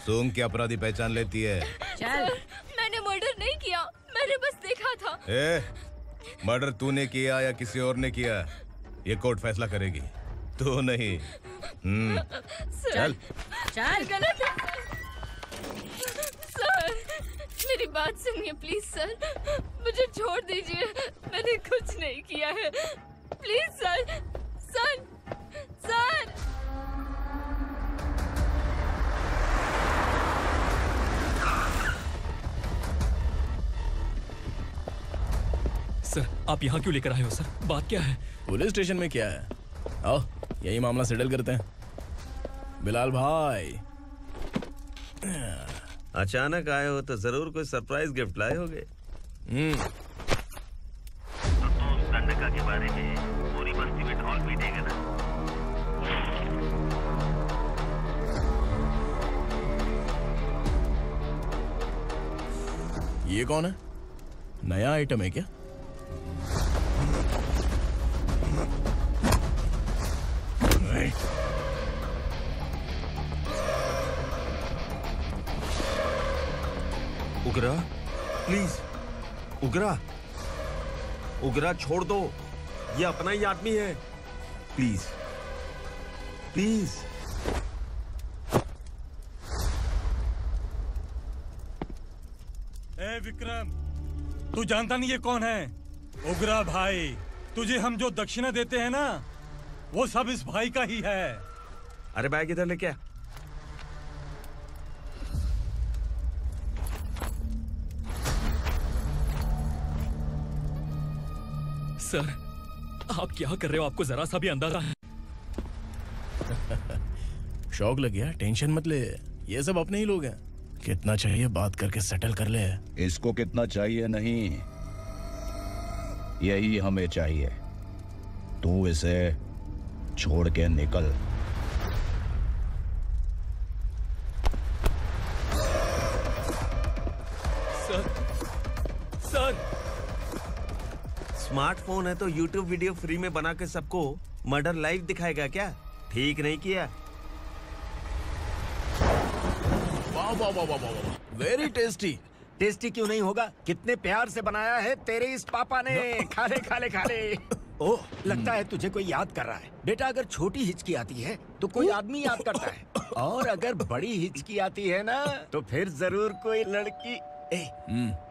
सूंघ के अपराधी पहचान लेती है। सर, मैंने मर्डर नहीं किया, मैंने बस देखा था। मर्डर तूने किया या किसी और ने किया, ये कोर्ट फैसला करेगी, तू नहीं। चल चल। गलत है सर, मेरी बात सुनिए प्लीज सर, मुझे छोड़ दीजिए, मैंने कुछ नहीं किया है, please sir. Sir sir sir, आप यहाँ क्यों लेकर आए हो सर? बात क्या है? पुलिस स्टेशन में क्या है? आओ यही मामला सेटल करते हैं। बिलाल भाई, अचानक आए हो तो जरूर कोई सरप्राइज गिफ्ट लाए होगे। तो गंडका के बारे में पूरी बस्ती में ढोल पीटेगा ना? ये कौन है? नया आइटम है क्या? उगरा, प्लीज उगरा, उगरा छोड़ दो, ये अपना ही आदमी है, प्लीज प्लीज। ए विक्रम, तू जानता नहीं ये कौन है? उगरा भाई, तुझे हम जो दक्षिणा देते हैं ना, वो सब इस भाई का ही है। अरे बैग इधर लेके आ। सर, आप क्या कर रहे हो? आपको जरा सा भी अंदाजा है? शौक लग गया? टेंशन मत ले, ये सब अपने ही लोग हैं। कितना चाहिए बात करके सेटल कर ले। इसको कितना चाहिए नहीं, यही हमें चाहिए। तू इसे छोड़ के निकल। सर, स्मार्टफोन है तो YouTube वीडियो फ्री में बना के सबको मर्डर लाइव दिखाएगा क्या? ठीक नहीं किया। वाह वाह वाह वाह वाह, वेरी टेस्टी। टेस्टी क्यों नहीं होगा? कितने प्यार से बनाया है तेरे इस पापा ने। खा ले खा ले खा ले। ओह, लगता है तुझे कोई याद कर रहा है। बेटा, अगर छोटी हिचकी आती है तो कोई आदमी याद करता है, और अगर बड़ी हिचकी आती है ना तो फिर जरूर कोई लड़की।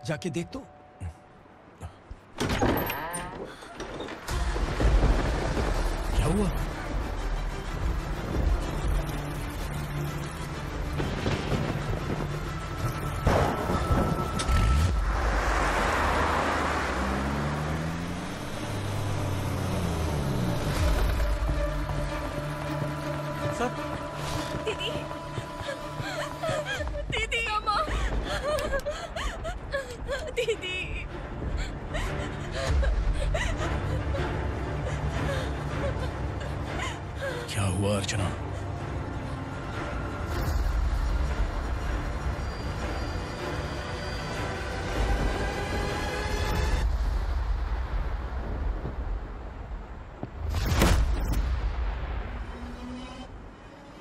जाके देख तो। क्या हुआ? दीदी, दीदी, अम्मा, दीदी। क्या हुआ अर्चना?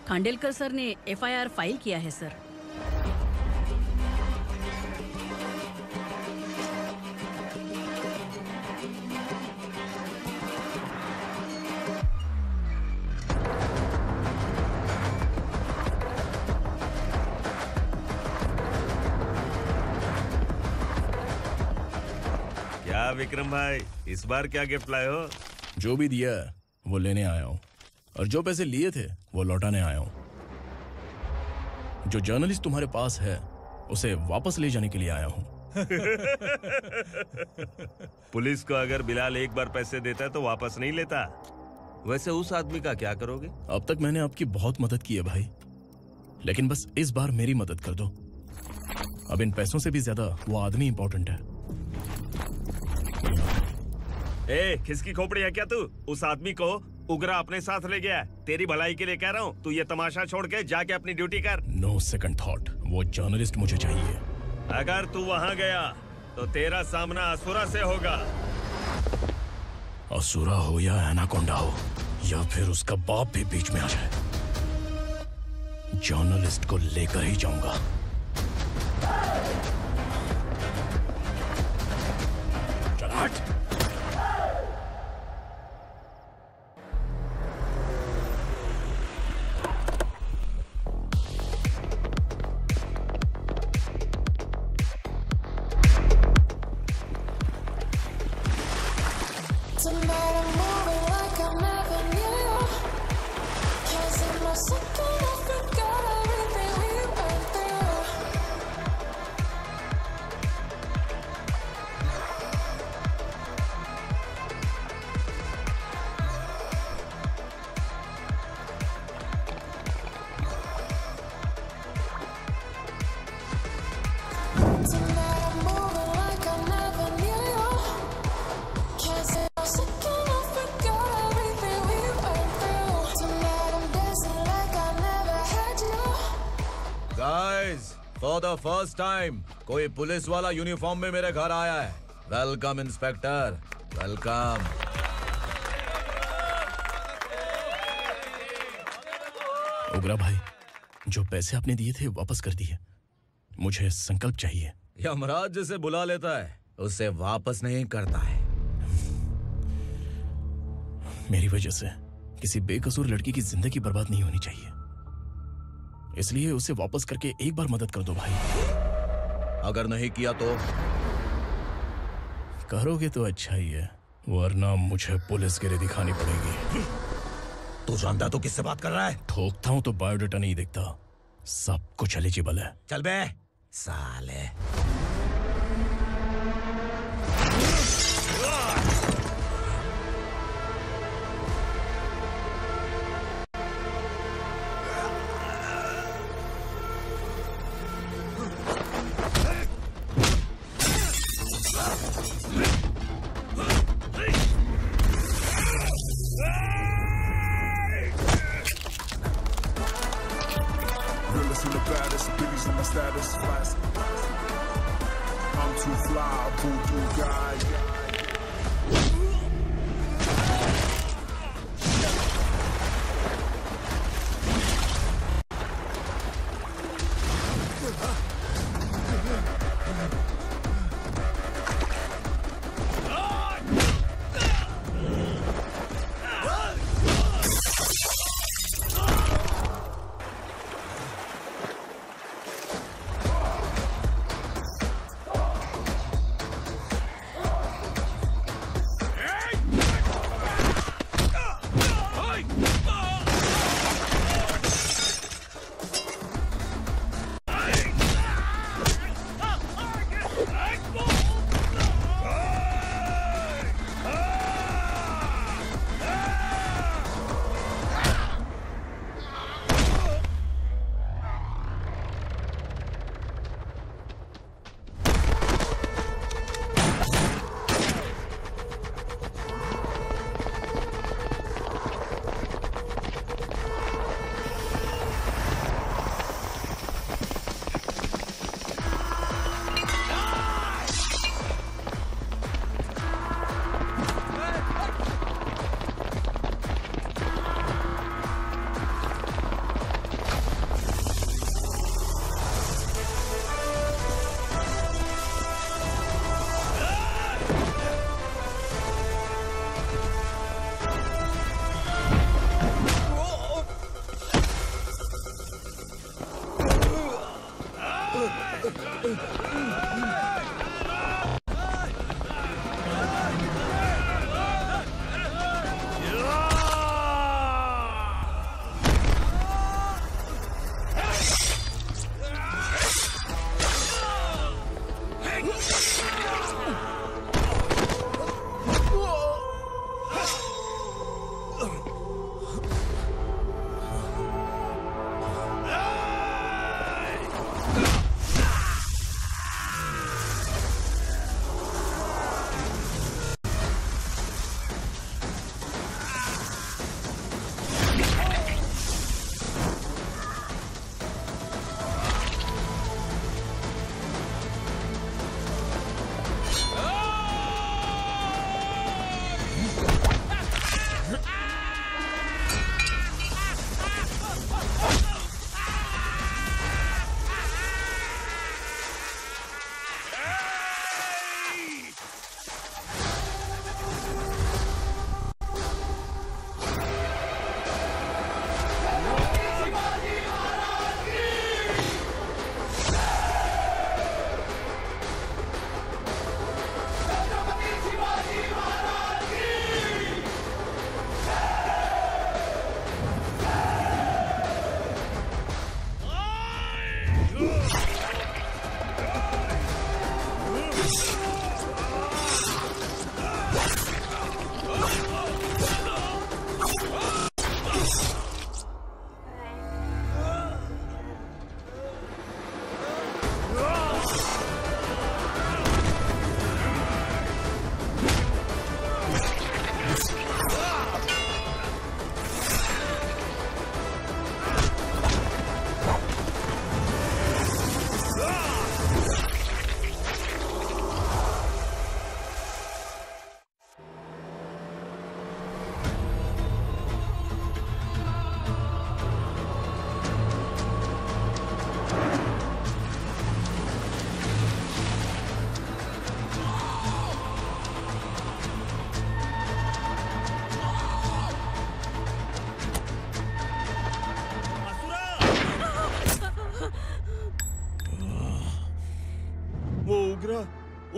खांडेलकर सर ने एफआईआर फाइल किया है सर। क्या विक्रम भाई, इस बार क्या गिफ्ट लाए हो? जो भी दिया है वो लेने आया हूँ, और जो पैसे लिए थे वो लौटाने आया हूँ। जो जर्नलिस्ट तुम्हारे पास है उसे वापस ले जाने के लिए आया हूँ। पुलिस को अगर बिलाल एक बार पैसे देता है तो वापस नहीं लेता। वैसे उस आदमी का क्या करोगे? अब तक मैंने आपकी बहुत मदद की है भाई, लेकिन बस इस बार मेरी मदद कर दो। अब इन पैसों से भी ज्यादा वो आदमी इंपॉर्टेंट है। खिसकी खोपड़ी है क्या तू? उस आदमी को उगरा अपने साथ ले गया। तेरी भलाई के लिए कह रहा हूँ, तू ये तमाशा छोड़ के जाके अपनी ड्यूटी कर। नो सेकंड थॉट, वो जर्नलिस्ट मुझे चाहिए। अगर तू वहाँ गया तो तेरा सामना असुरा से होगा। असुरा हो या एनाकोंडा हो, या फिर उसका बाप भी बीच में आ जाए, जर्नलिस्ट को लेकर ही जाऊंगा। चल हट। फॉर द फर्स्ट टाइम कोई पुलिस वाला यूनिफॉर्म में मेरे घर आया है। Welcome inspector, welcome. उग्रा भाई, जो पैसे आपने दिए थे वापस कर दिए। मुझे संकल्प चाहिए। यमराज जिसे बुला लेता है उसे वापस नहीं करता है। मेरी वजह से किसी बेकसूर लड़की की जिंदगी बर्बाद नहीं होनी चाहिए, इसलिए उसे वापस करके एक बार मदद कर दो भाई। अगर नहीं किया तो? करोगे तो अच्छा ही है, वरना मुझे पुलिसगिरी दिखानी पड़ेगी। तू जानता तो किससे बात कर रहा है? ठोकता हूं तो बायोडाटा नहीं दिखता, सब कुछ एलिजिबल है। चल बे साले।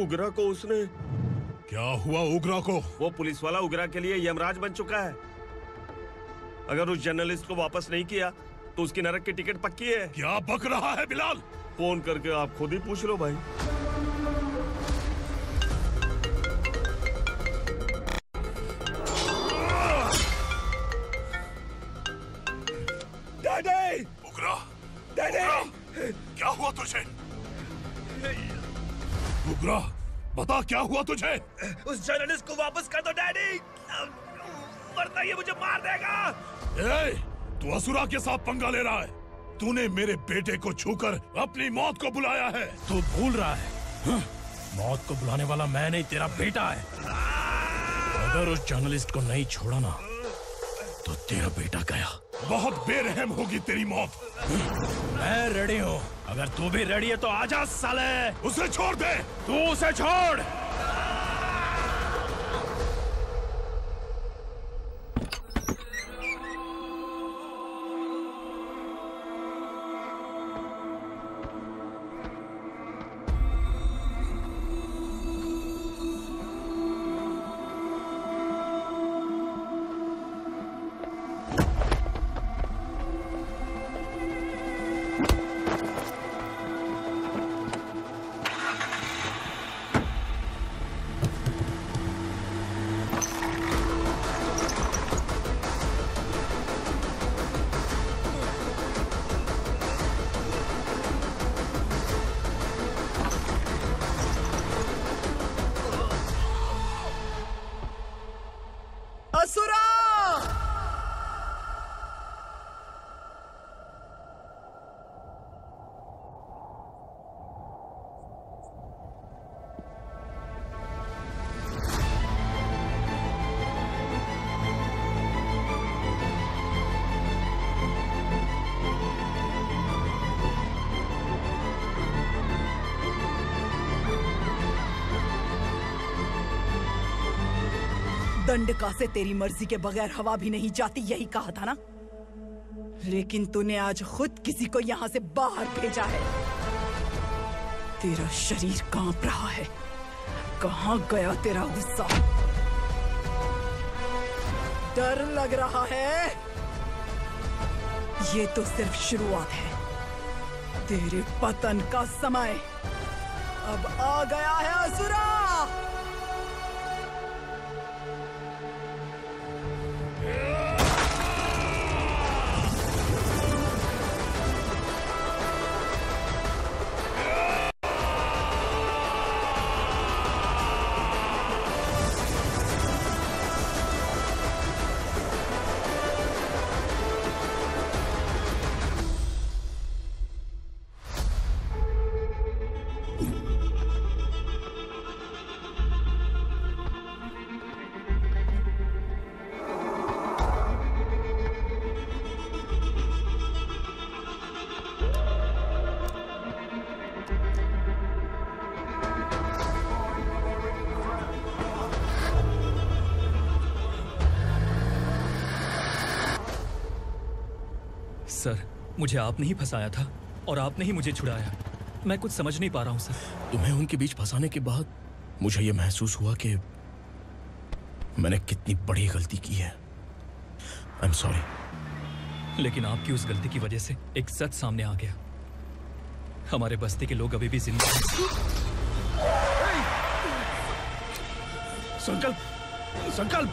उग्रा को उसने। क्या हुआ उग्रा को? वो पुलिस वाला उग्रा के लिए यमराज बन चुका है। अगर उस जर्नलिस्ट को वापस नहीं किया तो उसकी नरक की टिकट पक्की है। क्या बक रहा है बिलाल? फोन करके आप खुद ही पूछ लो भाई। डैडी! उग्रा! डैडी! क्या हुआ तुझे? उग्रा, बता क्या हुआ तुझे? उस जर्नलिस्ट को वापस कर दो डैडी, वरना ये मुझे मार देगा। ए, तू असुरा के साथ पंगा ले रहा है। तूने मेरे बेटे को छूकर अपनी मौत को बुलाया है। तू भूल रहा है, मौत को बुलाने वाला मैं नहीं, तेरा बेटा है। अगर उस जर्नलिस्ट को नहीं छोड़ा ना तो तेरा बेटा गया। बहुत बेरहम होगी तेरी मौत। मैं रेडी हूँ, अगर तू भी रेडी है तो आजा साले। उसे छोड़ दे। तू उसे छोड़। असुरा! दंडका से तेरी मर्जी के बगैर हवा भी नहीं जाती, यही कहा था ना? लेकिन तूने आज खुद किसी को यहाँ से बाहर भेजा है। तेरा शरीर कांप रहा है। कहाँ गया तेरा गुस्सा? डर लग रहा है? ये तो सिर्फ शुरुआत है। तेरे पतन का समय अब आ गया है असुरा। सर, मुझे आपने ही फंसाया था और आपने ही मुझे छुड़ाया। मैं कुछ समझ नहीं पा रहा हूँ सर। तुम्हें उनके बीच फंसाने के बाद मुझे यह महसूस हुआ कि मैंने कितनी बड़ी गलती की है। I am sorry. लेकिन आपकी उस गलती की वजह से एक सच सामने आ गया। हमारे बस्ती के लोग अभी भी जिंदा हैं। संकल्प, संकल्प।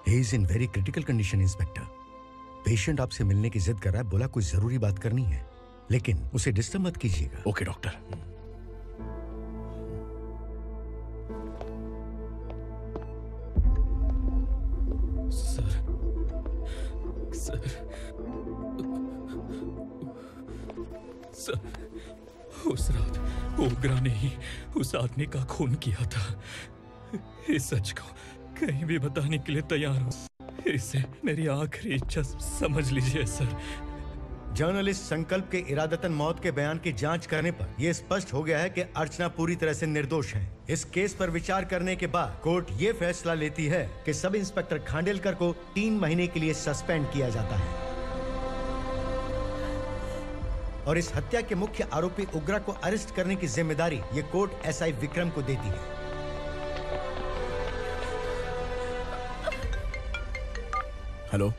He is in very critical condition, inspector. Patient आपसे मिलने की जिद कर रहा है, बोला कोई जरूरी बात करनी है, लेकिन उसे डिस्टर्ब मत कीजिएगा। Okay doctor. सर, उस रात ओग्रा ने ही उस आदमी का खून किया था। इस सच को कहीं भी बताने के लिए तैयार हूँ। इसे मेरी आखिरी इच्छा समझ लीजिए सर। जर्नलिस्ट संकल्प के इरादतन मौत के बयान की जांच करने पर यह स्पष्ट हो गया है कि अर्चना पूरी तरह से निर्दोष है। इस केस पर विचार करने के बाद कोर्ट ये फैसला लेती है कि सब इंस्पेक्टर खांडेलकर को 3 महीने के लिए सस्पेंड किया जाता है और इस हत्या के मुख्य आरोपी उग्रा को अरेस्ट करने की जिम्मेदारी ये कोर्ट एसआई विक्रम को देती है। हेलो,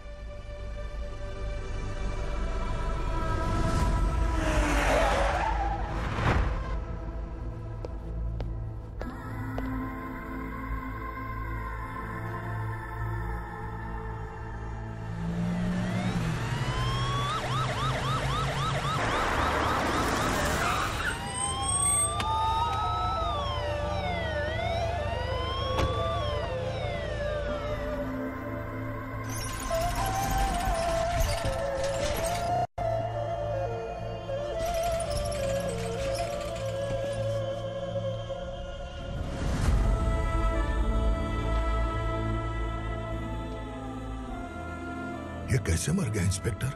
ये कैसे मर गया इंस्पेक्टर?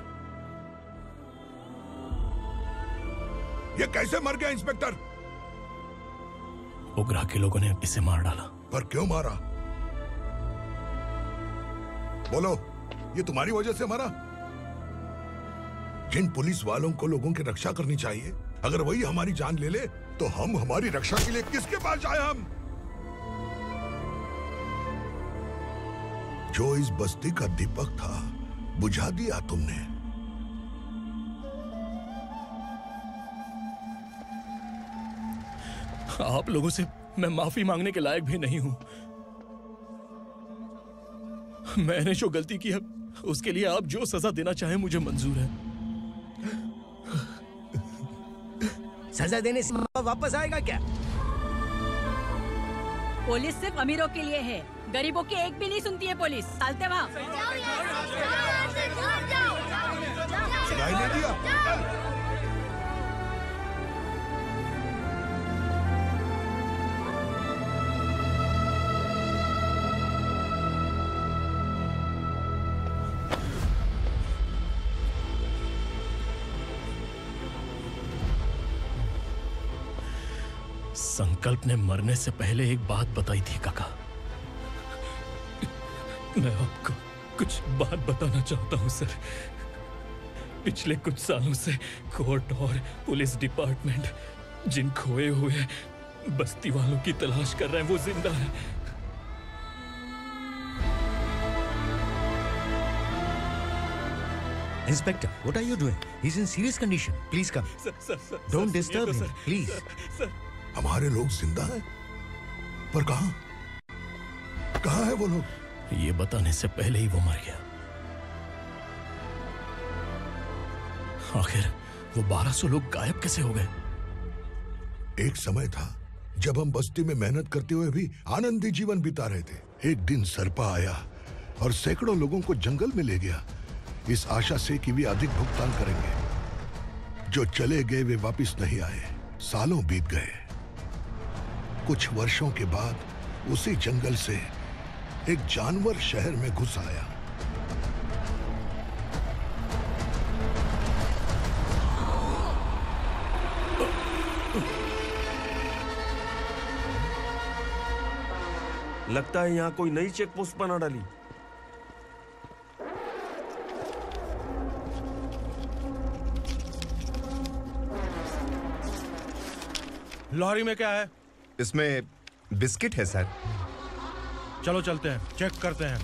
ये कैसे मर गया इंस्पेक्टर? ओग्रा के लोगों ने इसे मार डाला। पर क्यों मारा? बोलो, ये तुम्हारी वजह से मरा? जिन पुलिस वालों को लोगों की रक्षा करनी चाहिए, अगर वही हमारी जान ले ले तो हम हमारी रक्षा के लिए किसके पास जाए? हम जो इस बस्ती का दीपक था बुझा दिया तुमने। आप लोगों से मैं माफी मांगने के लायक भी नहीं हूं। मैंने जो गलती की है उसके लिए आप जो सजा देना चाहें मुझे मंजूर है। सजा देने से वापस आएगा क्या? पुलिस सिर्फ अमीरों के लिए है, गरीबों की एक भी नहीं सुनती है पुलिस। चलते वहाँ। सुनाई नहीं दिया? संकल्प ने मरने से पहले एक बात बताई थी काका। मैं आपको कुछ बात बताना चाहता हूं सर। पिछले कुछ सालों से कोर्ट और पुलिस डिपार्टमेंट जिन खोए हुए बस्ती वालों की तलाश कर रहे हैं वो जिंदा है। Inspector, what are you doing? He's in serious condition. Please come. Sir, Don't disturb him, please. हमारे लोग जिंदा हैं? पर कहां? कहां है वो लोग? ये बताने से पहले ही वो मर गया। आखिर वो 1200 लोग गायब कैसे हो गए? एक समय था जब हम बस्ती में मेहनत करते हुए भी आनंदी जीवन बिता रहे थे। एक दिन सरपा आया और सैकड़ों लोगों को जंगल में ले गया, इस आशा से कि वे अधिक भुगतान करेंगे। जो चले गए वे वापस नहीं आए। सालों बीत गए। कुछ वर्षों के बाद उसी जंगल से एक जानवर शहर में घुस आया। लगता है यहाँ कोई नई चेक पोस्ट बना डाली। लॉरी में क्या है? इसमें बिस्किट है सर। चलो चलते हैं, चेक करते हैं।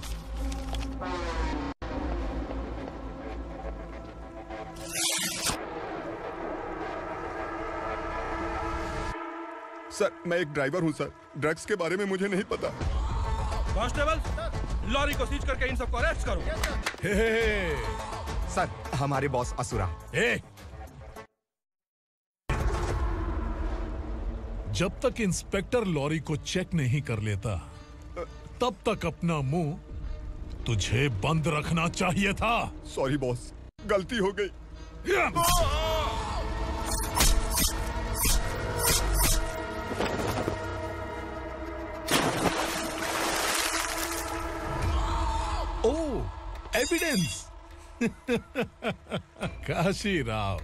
सर, मैं एक ड्राइवर हूं सर। ड्रग्स के बारे में मुझे नहीं पता। कांस्टेबल, लॉरी को सीज करके इन सबको अरेस्ट करो। सर, हमारे बॉस असुरा। जब तक इंस्पेक्टर लॉरी को चेक नहीं कर लेता तब तक अपना मुंह तुझे बंद रखना चाहिए था। सॉरी बॉस, गलती हो गई। ओह, एविडेंस। काशी राव,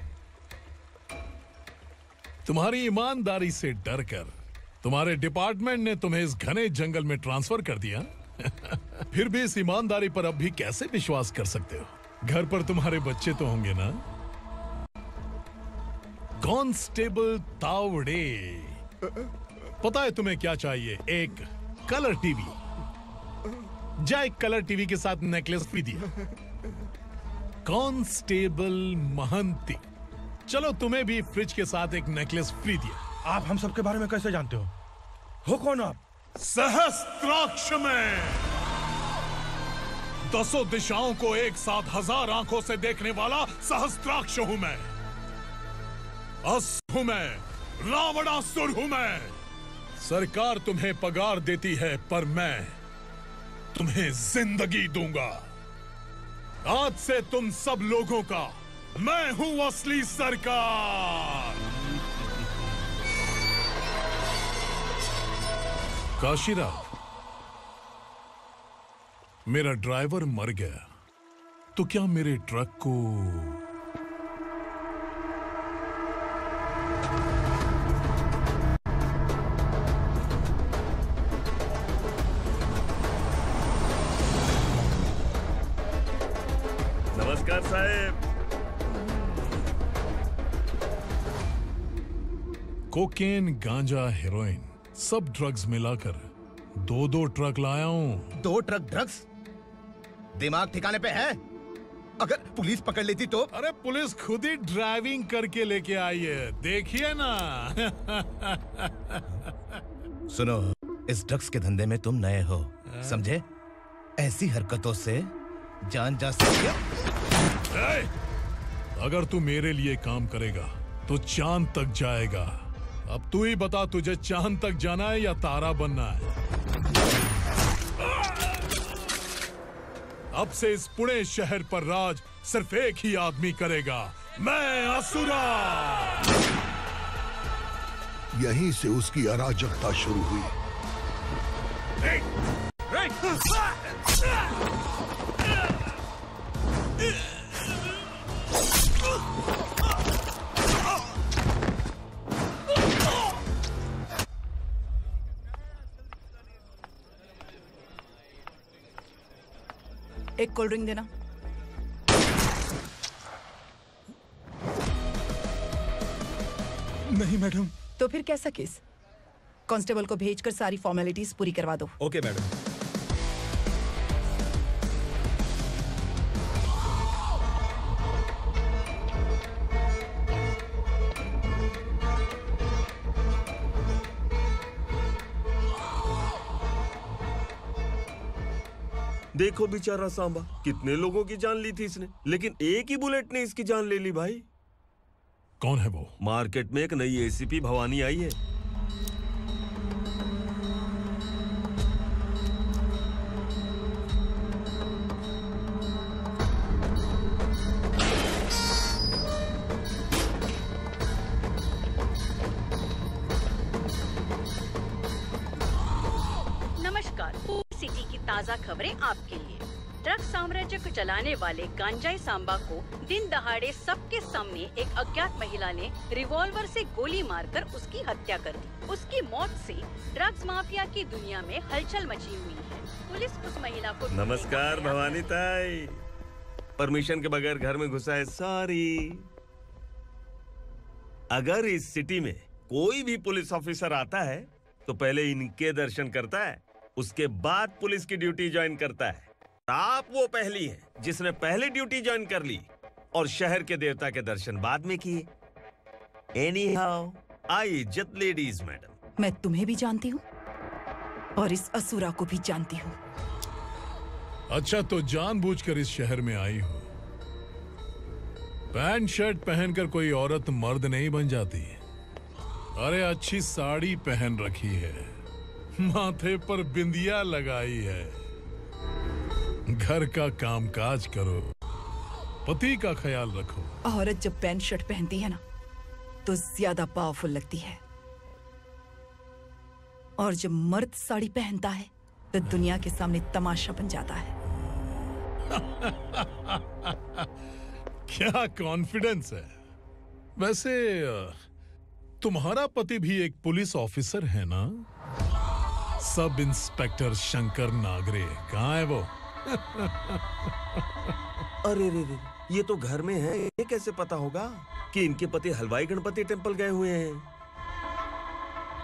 तुम्हारी ईमानदारी से डरकर तुम्हारे डिपार्टमेंट ने तुम्हें इस घने जंगल में ट्रांसफर कर दिया। फिर भी इस ईमानदारी पर अब भी कैसे विश्वास कर सकते हो? घर पर तुम्हारे बच्चे तो होंगे ना? कांस्टेबल तावड़े, पता है तुम्हें क्या चाहिए? एक कलर टीवी। जा एक कलर टीवी के साथ नेकलेस भी दिया। कांस्टेबल महंती, चलो तुम्हें भी फ्रिज के साथ एक नेकलेस फ्री दिया। आप हम सबके बारे में कैसे जानते हो कौन आप? सहस्त्राक्ष में 10 दिशाओं को एक साथ 1000 आंखों से देखने वाला सहस्त्राक्ष हूं मैं। असुर हूं मैं, रावणासुर हूं मैं। सरकार तुम्हें पगार देती है पर मैं तुम्हें जिंदगी दूंगा। आज से तुम सब लोगों का मैं हूं असली सरकार। काशीराव, मेरा ड्राइवर मर गया तो क्या मेरे ट्रक को नमस्कार साहब। कोकेन, गांजा, हेरोइन सब ड्रग्स मिलाकर 2 ट्रक लाया हूं। 2 ट्रक ड्रग्स? दिमाग ठिकाने पे है? अगर पुलिस पकड़ लेती तो? अरे पुलिस खुद ही ड्राइविंग करके लेके आई है, देखिए ना। सुनो, इस ड्रग्स के धंधे में तुम नए हो, समझे? ऐसी हरकतों से जान जा सकती है। अगर तू मेरे लिए काम करेगा तो चांद तक जाएगा। अब तू ही बता, तुझे चांद तक जाना है या तारा बनना है? अब से इस पुणे शहर पर राज सिर्फ एक ही आदमी करेगा, मैं असुरा। यहीं से उसकी अराजकता शुरू हुई। एक कोल्ड ड्रिंक देना। नहीं मैडम। तो फिर कैसा केस? कांस्टेबल को भेजकर सारी फॉर्मेलिटीज पूरी करवा दो। Okay madam. देखो बेचारा सांबा, कितने लोगों की जान ली थी इसने, लेकिन एक ही बुलेट ने इसकी जान ले ली भाई। कौन है वो? मार्केट में एक नई एसीपी भवानी आई है। ताजा खबरें आपके लिए। ड्रग साम्राज्य को चलाने वाले गांजाई सांबा को दिन दहाड़े सबके सामने एक अज्ञात महिला ने रिवॉल्वर से गोली मारकर उसकी हत्या कर दी। उसकी मौत से ड्रग्स माफिया की दुनिया में हलचल मची हुई है। पुलिस उस महिला को नमस्कार भवानी ताई, परमिशन के बगैर घर में घुसा है, सॉरी। अगर इस सिटी में कोई भी पुलिस ऑफिसर आता है तो पहले इनके दर्शन करता है, उसके बाद पुलिस की ड्यूटी ज्वाइन करता है। आप वो पहली हैं जिसने पहले ड्यूटी ज्वाइन कर ली और शहर के देवता के दर्शन बाद में किए। एनीहाउ, आई इज्जत लेडीज मैडम। मैं तुम्हें भी जानती हूँ और इस असुरा को भी जानती हूँ। अच्छा, तो जानबूझकर इस शहर में आई हो। पैंट शर्ट पहनकर कोई औरत मर्द नहीं बन जाती। अरे अच्छी साड़ी पहन रखी है, माथे पर बिंदिया लगाई है, घर का कामकाज करो, पति का ख्याल रखो। औरत जब पैंट शर्ट पहनती है ना तो ज्यादा पावरफुल लगती है, और जब मर्द साड़ी पहनता है तो दुनिया के सामने तमाशा बन जाता है। क्या कॉन्फिडेंस है। वैसे तुम्हारा पति भी एक पुलिस ऑफिसर है ना? सब इंस्पेक्टर शंकर नागरे कहाँ है वो? अरे रे रे, ये तो घर में है। ये कैसे पता होगा कि इनके पति हलवाई गणपति टेम्पल गए हुए हैं?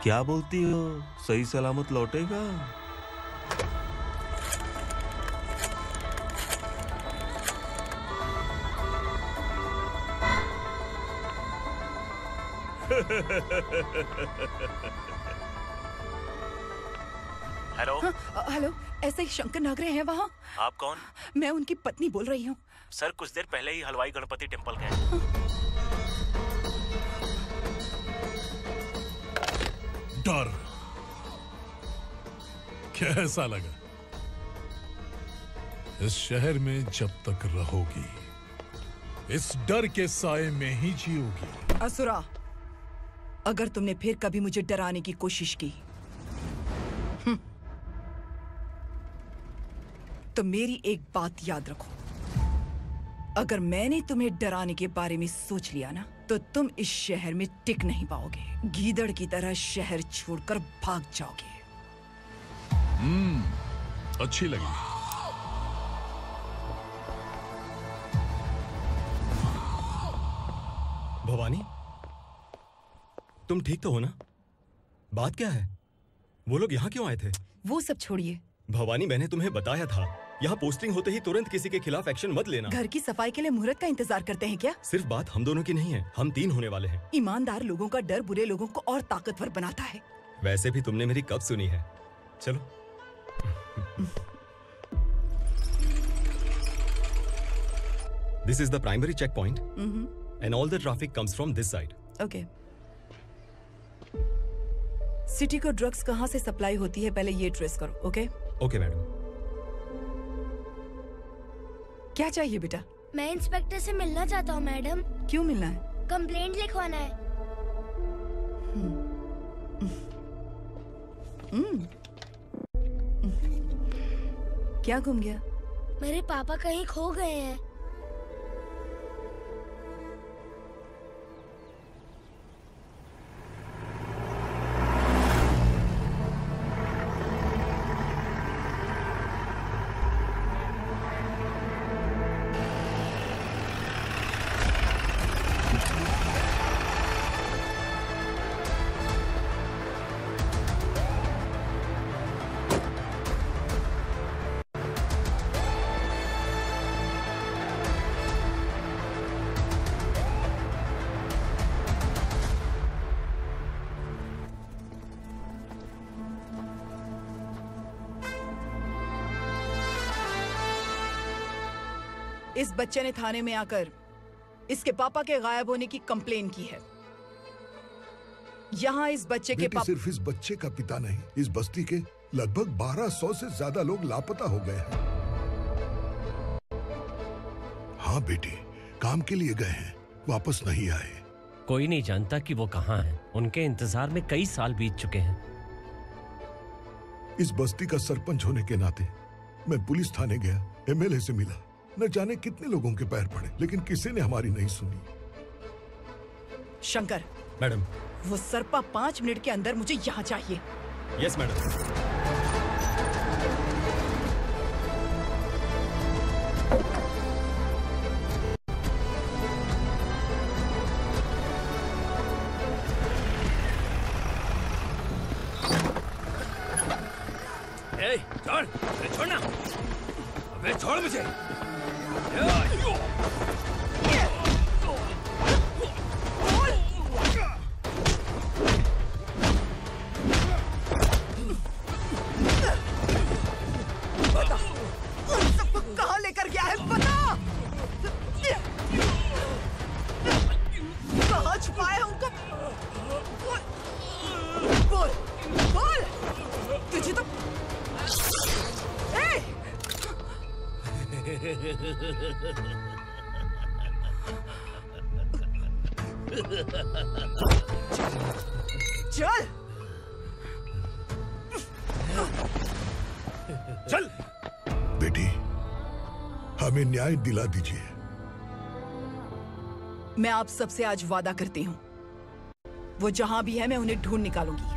क्या बोलती हो, सही सलामत लौटेगा? हेलो। हेलो, ऐसे ही शंकर नागरे हैं वहाँ? आप कौन? मैं उनकी पत्नी बोल रही हूँ। सर कुछ देर पहले ही हलवाई गणपति टेम्पल गए। डर कैसा लगा? इस शहर में जब तक रहोगी इस डर के साए में ही जियोगी। असुरा, अगर तुमने फिर कभी मुझे डराने की कोशिश की तो मेरी एक बात याद रखो, अगर मैंने तुम्हें डराने के बारे में सोच लिया ना तो तुम इस शहर में टिक नहीं पाओगे। गीदड़ की तरह शहर छोड़कर भाग जाओगे। अच्छी लगी। भवानी, तुम ठीक तो हो ना? बात क्या है? वो लोग यहाँ क्यों आए थे? वो सब छोड़िए। भवानी, मैंने तुम्हें बताया था यहाँ पोस्टिंग होते ही तुरंत किसी के खिलाफ एक्शन मत लेना। घर की सफाई के लिए मुहूर्त का इंतजार करते हैं क्या? सिर्फ बात हम दोनों की नहीं है, हम 3 होने वाले हैं। ईमानदार लोगों का डर बुरे लोगों को और ताकतवर बनाता है। वैसे भी तुमने मेरी कब सुनी है। चलो। This is the primary checkpoint, and all the traffic comes from this side. Okay. City को ड्रग्स कहाँ से सप्लाई होती है पहले ये ट्रेस करो, ओके? Okay madam. क्या चाहिए बेटा? मैं इंस्पेक्टर से मिलना चाहता हूँ मैडम। क्यों मिलना है? कंप्लेंट लिखवाना है। क्या घूम गया? मेरे पापा कहीं खो गए हैं। इस बच्चे ने थाने में आकर इसके पापा के गायब होने की कंप्लेन की है। यहाँ इस बच्चे के पापा सिर्फ इस बच्चे का पिता नहीं, इस बस्ती के लगभग 1200 से ज्यादा लोग लापता हो गए हैं। हाँ बेटी, काम के लिए गए हैं, वापस नहीं आए। कोई नहीं जानता कि वो कहाँ हैं। उनके इंतजार में कई साल बीत चुके हैं। इस बस्ती का सरपंच होने के नाते मैं पुलिस थाने गया, एमएलए से मिला, न जाने कितने लोगों के पैर पड़े, लेकिन किसी ने हमारी नहीं सुनी। शंकर। मैडम। वो सरपा 5 मिनट के अंदर मुझे यहाँ चाहिए। Yes madam. छोड़, छोड़ना, अबे छोड़ मुझे। बता, उन सबको कहाँ लेकर गया है? बता, कहाँ छुपाया है उनको? बोल, बोल, तुझे तो चल बेटी, हमें न्याय दिला दीजिए। मैं आप सबसे आज वादा करती हूँ, वो जहां भी है मैं उन्हें ढूंढ निकालूंगी।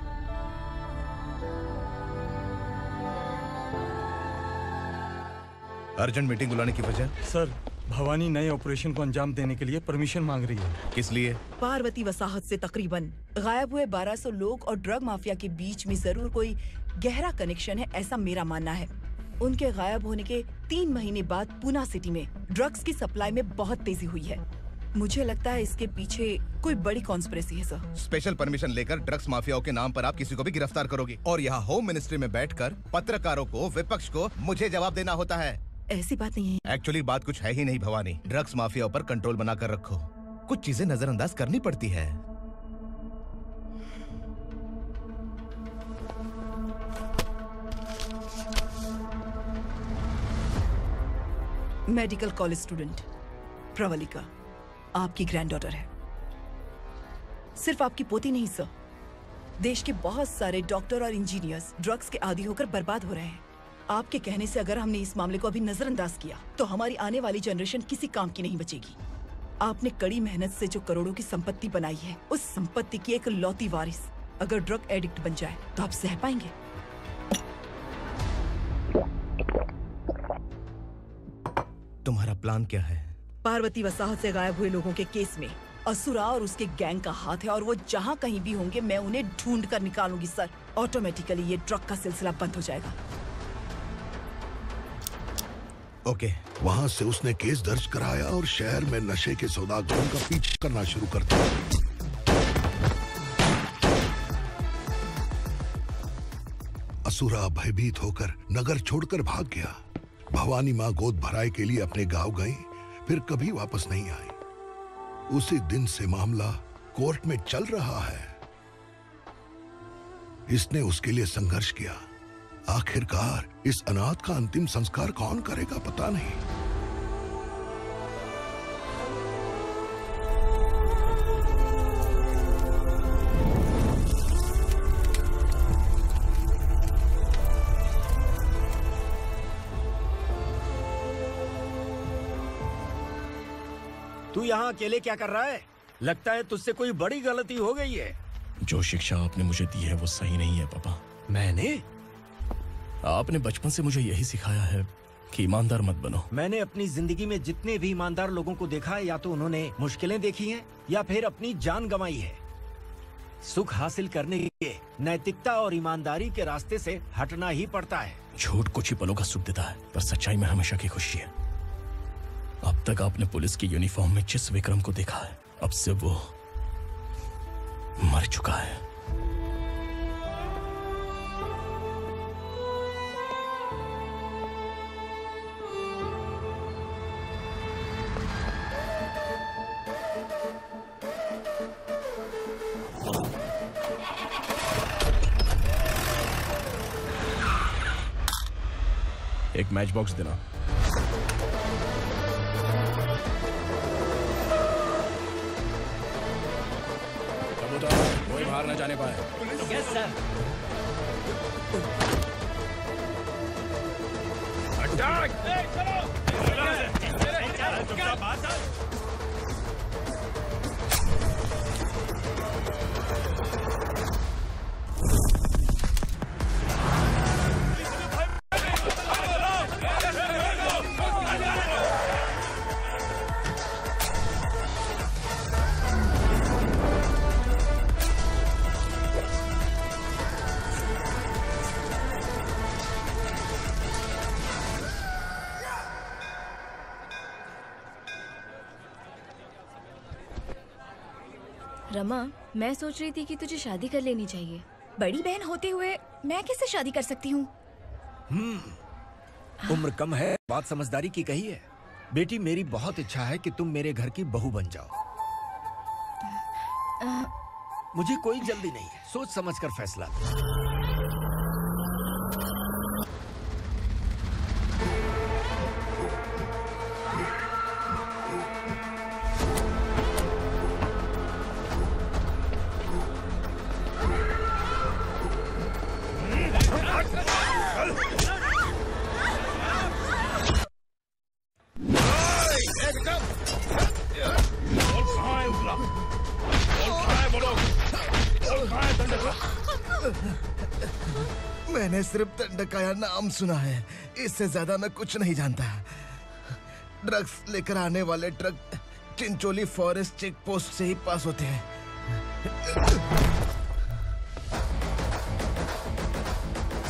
अर्जेंट मीटिंग बुलाने की वजह? सर, भवानी नए ऑपरेशन को अंजाम देने के लिए परमिशन मांग रही है। किस लिए? पार्वती वसाहत से तकरीबन गायब हुए 1200 लोग और ड्रग माफिया के बीच में जरूर कोई गहरा कनेक्शन है, ऐसा मेरा मानना है। उनके गायब होने के 3 महीने बाद पूना सिटी में ड्रग्स की सप्लाई में बहुत तेजी हुई है। मुझे लगता है इसके पीछे कोई बड़ी कॉन्स्पिरेसी है सर। स्पेशल परमिशन लेकर ड्रग्स माफियाओं के नाम पर आप किसी को भी गिरफ्तार करोगे और यहाँ होम मिनिस्ट्री में बैठकर पत्रकारों को, विपक्ष को मुझे जवाब देना होता है। ऐसी बात नहीं है। एक्चुअली बात कुछ है ही नहीं भवानी। ड्रग्स माफियाओं पर कंट्रोल बनाकर रखो। कुछ चीजें नजरअंदाज करनी पड़ती है। मेडिकल कॉलेज स्टूडेंट प्रवलिका आपकी ग्रैंडडॉटर है। सिर्फ आपकी पोती नहीं सर, देश के बहुत सारे डॉक्टर और इंजीनियर्स ड्रग्स के आदी होकर बर्बाद हो रहे हैं। आपके कहने से अगर हमने इस मामले को अभी नजरअंदाज किया तो हमारी आने वाली जनरेशन किसी काम की नहीं बचेगी। आपने कड़ी मेहनत से जो करोड़ों की संपत्ति बनाई है, उस संपत्ति की एक लौती वारिस अगर ड्रग एडिक्ट बन जाए तो आप सह पाएंगे? तुम्हारा प्लान क्या है? पार्वती वसाहत से गायब हुए लोगों के केस में असुरा और उसके गैंग का हाथ है और वो जहाँ कहीं भी होंगे मैं उन्हें ढूंढ कर निकालूंगी सर। ऑटोमेटिकली ये ड्रग का सिलसिला बंद हो जाएगा। ओके। वहाँ से उसने केस दर्ज कराया और शहर में नशे के सौदागरों का पीछा करना शुरू कर दिया। असुरा भयभीत होकर नगर छोड़कर भाग गया। भवानी माँ गोद भराई के लिए अपने गांव गई, फिर कभी वापस नहीं आई। उसी दिन से मामला कोर्ट में चल रहा है। इसने उसके लिए संघर्ष किया। आखिरकार इस अनाथ का अंतिम संस्कार कौन करेगा पता नहीं। तू यहाँ अकेले क्या कर रहा है? लगता है तुझसे कोई बड़ी गलती हो गई है। जो शिक्षा आपने मुझे दी है वो सही नहीं है पापा। मैंने? आपने बचपन से मुझे यही सिखाया है कि ईमानदार मत बनो। मैंने अपनी जिंदगी में जितने भी ईमानदार लोगों को देखा है, या तो उन्होंने मुश्किलें देखी हैं या फिर अपनी जान गंवाई है। सुख हासिल करने के लिए नैतिकता और ईमानदारी के रास्ते से हटना ही पड़ता है। झूठ कुछ ही पलों का सुख देता है, पर सच्चाई में हमेशा की खुशी है। अब तक आपने पुलिस की यूनिफॉर्म में जिस विक्रम को देखा है, अब से वो मर चुका है। एक मैच बॉक्स देना। कोई बाहर न जाने पाए। Yes sir. अटैक! रमा, मैं सोच रही थी कि तुझे शादी कर लेनी चाहिए। बड़ी बहन होते हुए मैं कैसे शादी कर सकती हूँ? उम्र कम है, बात समझदारी की कही है। बेटी, मेरी बहुत इच्छा है कि तुम मेरे घर की बहू बन जाओ। मुझे कोई जल्दी नहीं है, सोच समझकर फैसला। वो लोग? और कहाँ है दंडका? मैंने सिर्फ दंडकाया नाम सुना है, इससे ज्यादा मैं कुछ नहीं जानता। ड्रग्स लेकर आने वाले truck Chincholi forest check post से ही पास होते हैं।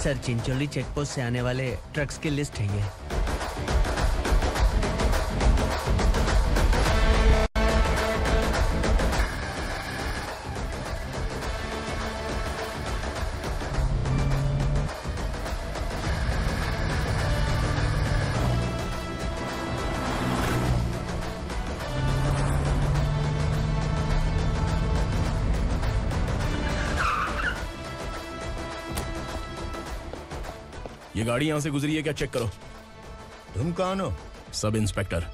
सर, चिंचोली चेक पोस्ट से आने वाले ट्रक्स की लिस्ट है ये। ये गाड़ी यहां से गुजरी है क्या? चेक करो। तुम कौन हो? Sub inspector.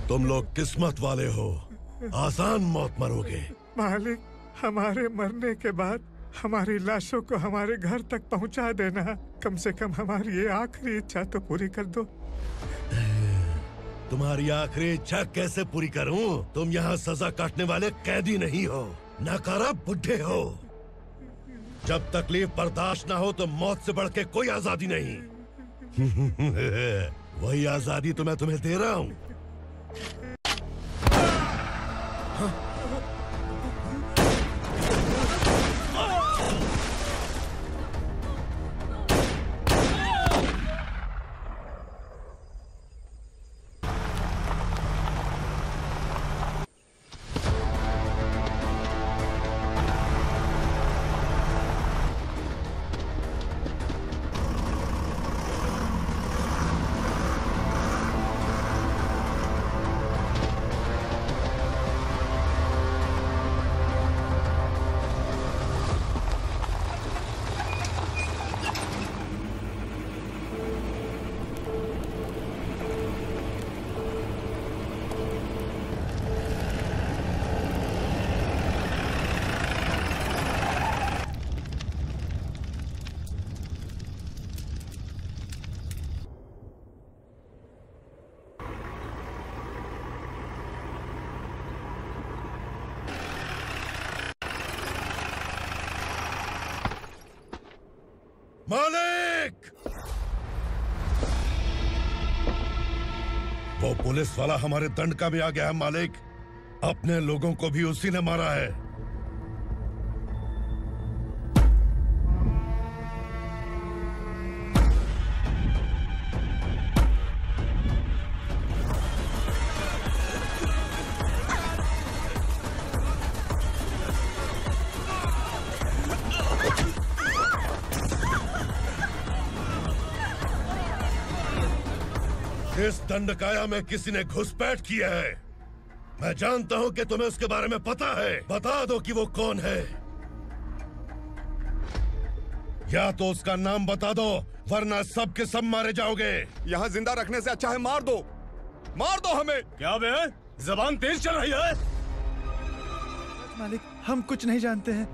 तुम लोग किस्मत वाले हो, आसान मौत मरोगे। मालिक, हमारे मरने के बाद हमारी लाशों को हमारे घर तक पहुंचा देना। कम से कम हमारी ये आखिरी इच्छा तो पूरी कर दो। तुम्हारी आखिरी इच्छा कैसे पूरी करूं? तुम यहाँ सजा काटने वाले कैदी नहीं हो, नाकारा बुड्ढे हो। जब तकलीफ बर्दाश्त ना हो तो मौत से बढ़ के कोई आजादी नहीं। वही आजादी तो मैं तुम्हें दे रहा हूँ। मालिक! वो पुलिस वाला हमारे दंडका में आ गया है मालिक। अपने लोगों को भी उसी ने मारा है। इस दंडकाया में किसी ने घुसपैठ किया है। मैं जानता हूं कि तुम्हें उसके बारे में पता है। बता दो कि वो कौन है, या तो उसका नाम बता दो, वरना सब के सब मारे जाओगे। यहाँ जिंदा रखने से अच्छा है मार दो, मार दो हमें। क्या बे? जबान तेज चल रही है। मालिक, हम कुछ नहीं जानते हैं।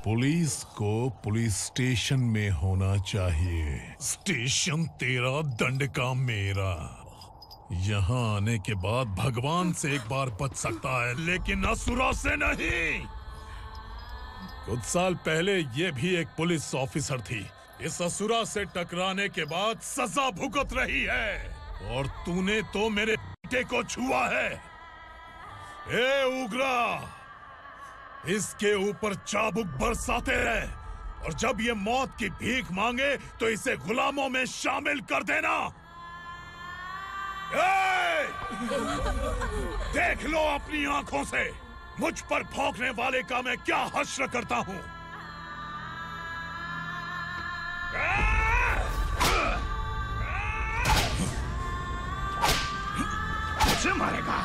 पुलिस को पुलिस स्टेशन में होना चाहिए। स्टेशन तेरा, दंड का मेरा। यहाँ आने के बाद भगवान से एक बार बच सकता है, लेकिन असुरा से नहीं। कुछ साल पहले ये भी एक पुलिस ऑफिसर थी। इस असुरा से टकराने के बाद सजा भुगत रही है, और तूने तो मेरे बेटे को छुआ है। ए उग्रा, इसके ऊपर चाबुक बरसाते रहे, और जब ये मौत की भीख मांगे तो इसे गुलामों में शामिल कर देना। देख लो अपनी आंखों से मुझ पर भौंकने वाले का मैं क्या हश्र करता हूं। मुझे मारेगा।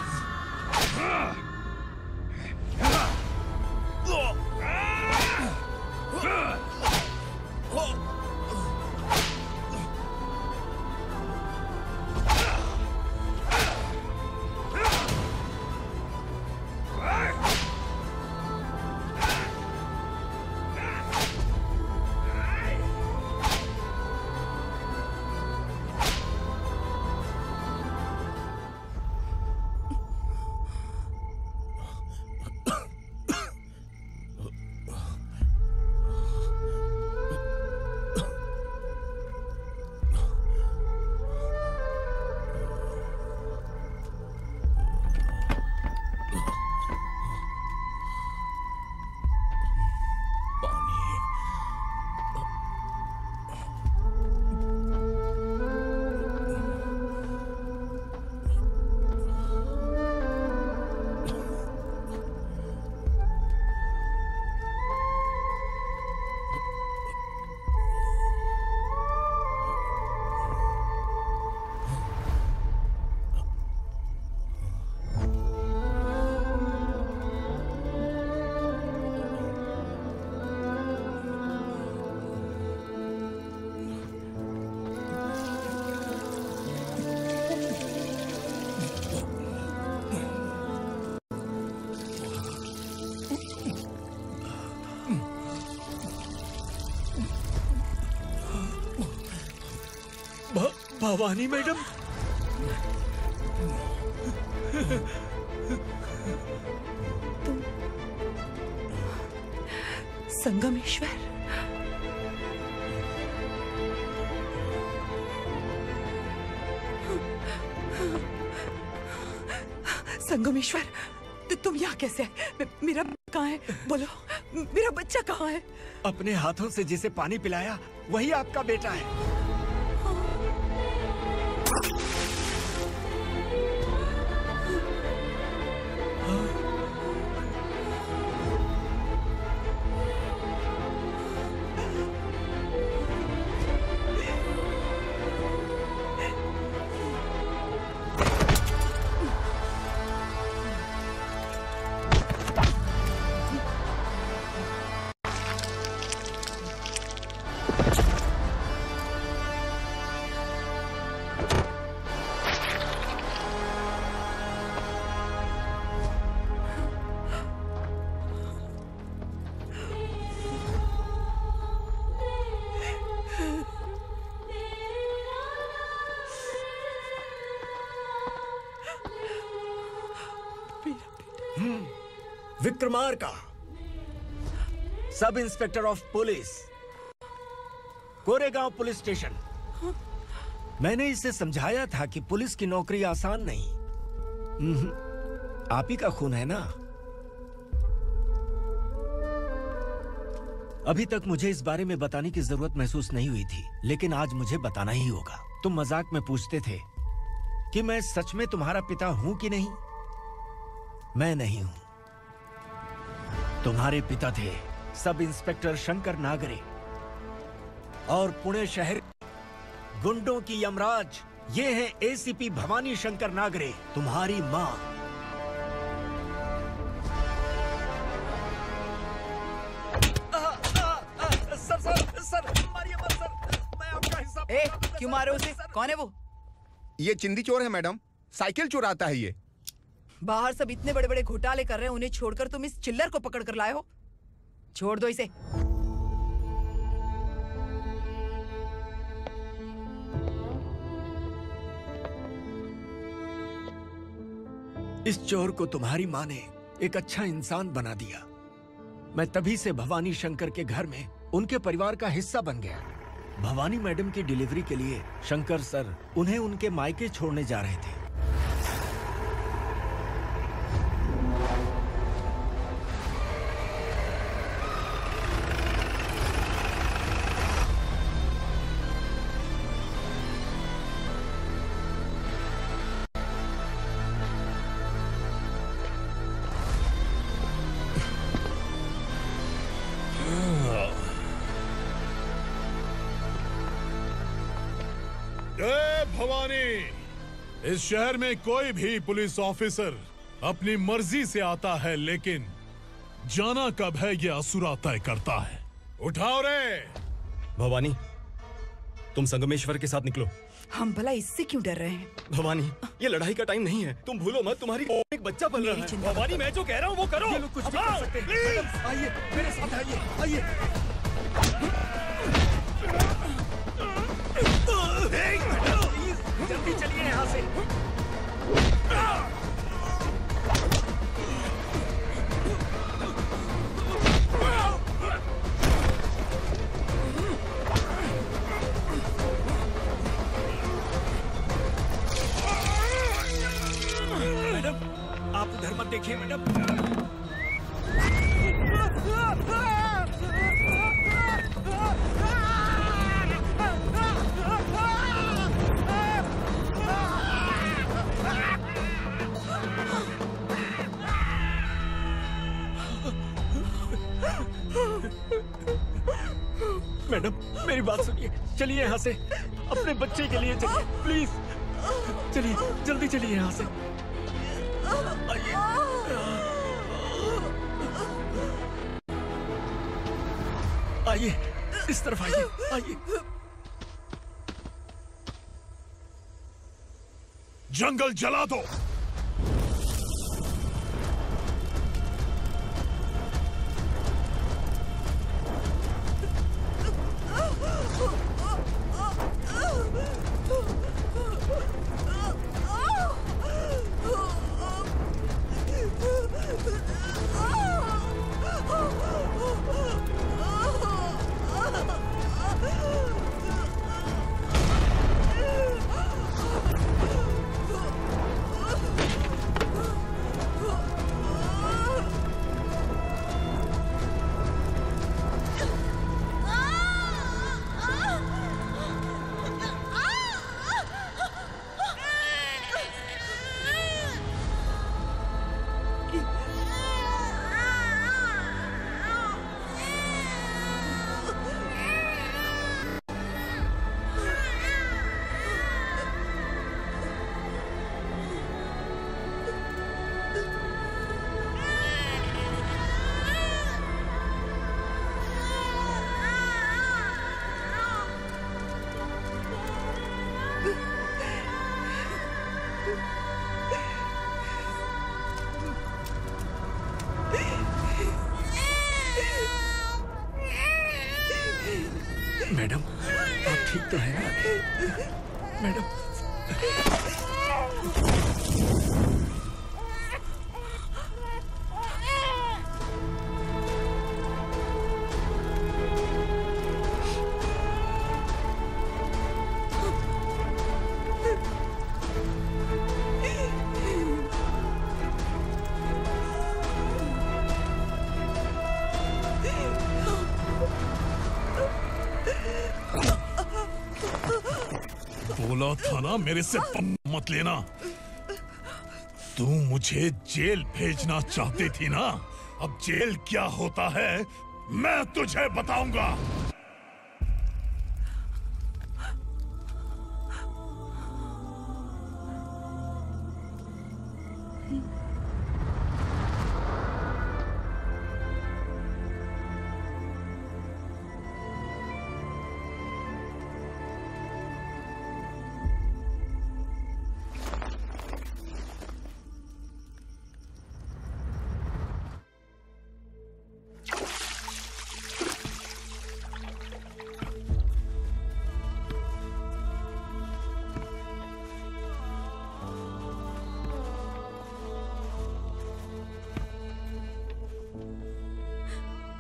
भवानी मैडम, तुम संगमेश्वर? संगमेश्वर, तुम यहाँ कैसे आए? मेरा कहाँ है? बोलो, मेरा बच्चा कहाँ है? अपने हाथों से जिसे पानी पिलाया वही आपका बेटा है। Vikramarka, sub inspector of police, Koregaon police station. मैंने इसे समझाया था कि पुलिस की नौकरी आसान नहीं। आप ही का खून है ना। अभी तक मुझे इस बारे में बताने की जरूरत महसूस नहीं हुई थी, लेकिन आज मुझे बताना ही होगा। तुम मजाक में पूछते थे कि मैं सच में तुम्हारा पिता हूं कि नहीं। मैं नहीं हूं। तुम्हारे पिता थे सब इंस्पेक्टर शंकर नागरे, और पुणे शहर गुंडों की यमराज ये है एसीपी भवानी शंकर नागरे, तुम्हारी मां। सर, मारिए मत सर, मैं आपका हिस्सा। क्यों मारे उसे? कौन है वो? ये चिंदी चोर है मैडम, साइकिल चुराता है ये। बाहर सब इतने बड़े बड़े घोटाले कर रहे हैं, उन्हें छोड़कर तुम इस चिल्लर को पकड़ कर लाए हो। छोड़ दो इसे। इस चोर को तुम्हारी माँ ने एक अच्छा इंसान बना दिया। मैं तभी से भवानी शंकर के घर में उनके परिवार का हिस्सा बन गया। भवानी मैडम की डिलीवरी के लिए शंकर सर उन्हें उनके मायके छोड़ने जा रहे थे। भवानी, इस शहर में कोई भी पुलिस ऑफिसर अपनी मर्जी से आता है, लेकिन जाना कब है ये असुरा तय करता है। उठाओ रे। भवानी, तुम संगमेश्वर के साथ निकलो। हम भला इससे क्यों डर रहे हैं? भवानी, ये लड़ाई का टाइम नहीं है। तुम भूलो मत, तुम्हारी एक बच्चा पल रहा है। भवानी, मैं जो कह रहा हूँ वो करो। ये लोग कुछ भी कर सकते हैं। आइए मेरे साथ, आइए। जल्दी चलिए यहाँ से। मैडम, आप उधर मत देखिए मैडम। मैडम, मेरी बात सुनिए। चलिए यहाँ से, अपने बच्चे के लिए चलिए, प्लीज। चलिए, जल्दी चलिए यहाँ से। आइए, इस तरफ आइए। जंगल जला दो। मैडम, आप ठीक तो हैं ना? मैडम, कहा था ना मेरे से पंगा मत लेना। तू मुझे जेल भेजना चाहती थी ना, अब जेल क्या होता है मैं तुझे बताऊंगा।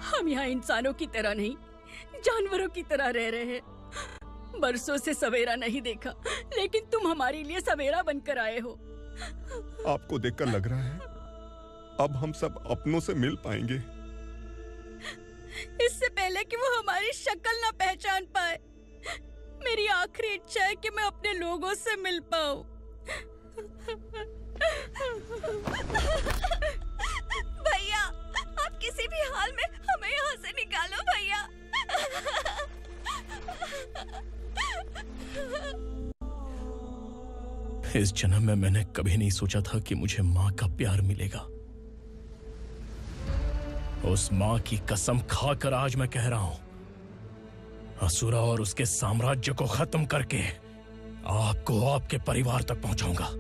हम यहाँ इंसानों की तरह नहीं, जानवरों की तरह रह रहे हैं। बरसों से सवेरा नहीं देखा, लेकिन तुम हमारे लिए सवेरा बनकर आए हो। आपको देखकर लग रहा है अब हम सब अपनों से मिल पाएंगे। इससे पहले कि वो हमारी शक्ल ना पहचान पाए, मेरी आखिरी इच्छा है कि मैं अपने लोगों से मिल पाऊं। भैया, आप किसी भी हाल में हमें यहाँ से निकालो भैया। इस जन्म में मैंने कभी नहीं सोचा था कि मुझे माँ का प्यार मिलेगा। उस माँ की कसम खाकर आज मैं कह रहा हूं, असुरा और उसके साम्राज्य को खत्म करके आपको आपके परिवार तक पहुंचाऊंगा।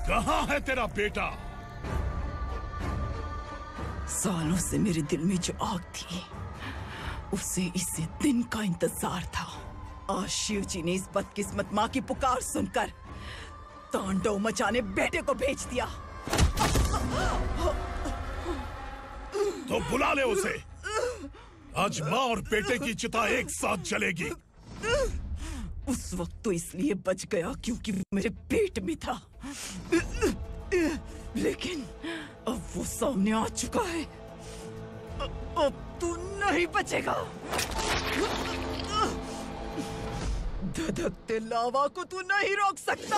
कहाँ है तेरा बेटा? सालों से मेरे दिल में जो आग थी, उसे इसी दिन का इंतजार था। आज शिव जी ने इस बदकिस्मत माँ की पुकार सुनकर तांडव मचाने बेटे को भेज दिया। तो बुला ले उसे। आज माँ और बेटे की चिता एक साथ जलेगी। उस वक्त तो इसलिए बच गया क्योंकि वो मेरे पेट में था, लेकिन अब वो सामने आ चुका है। अब तू नहीं बचेगा। धधकते लावा को तू नहीं रोक सकता।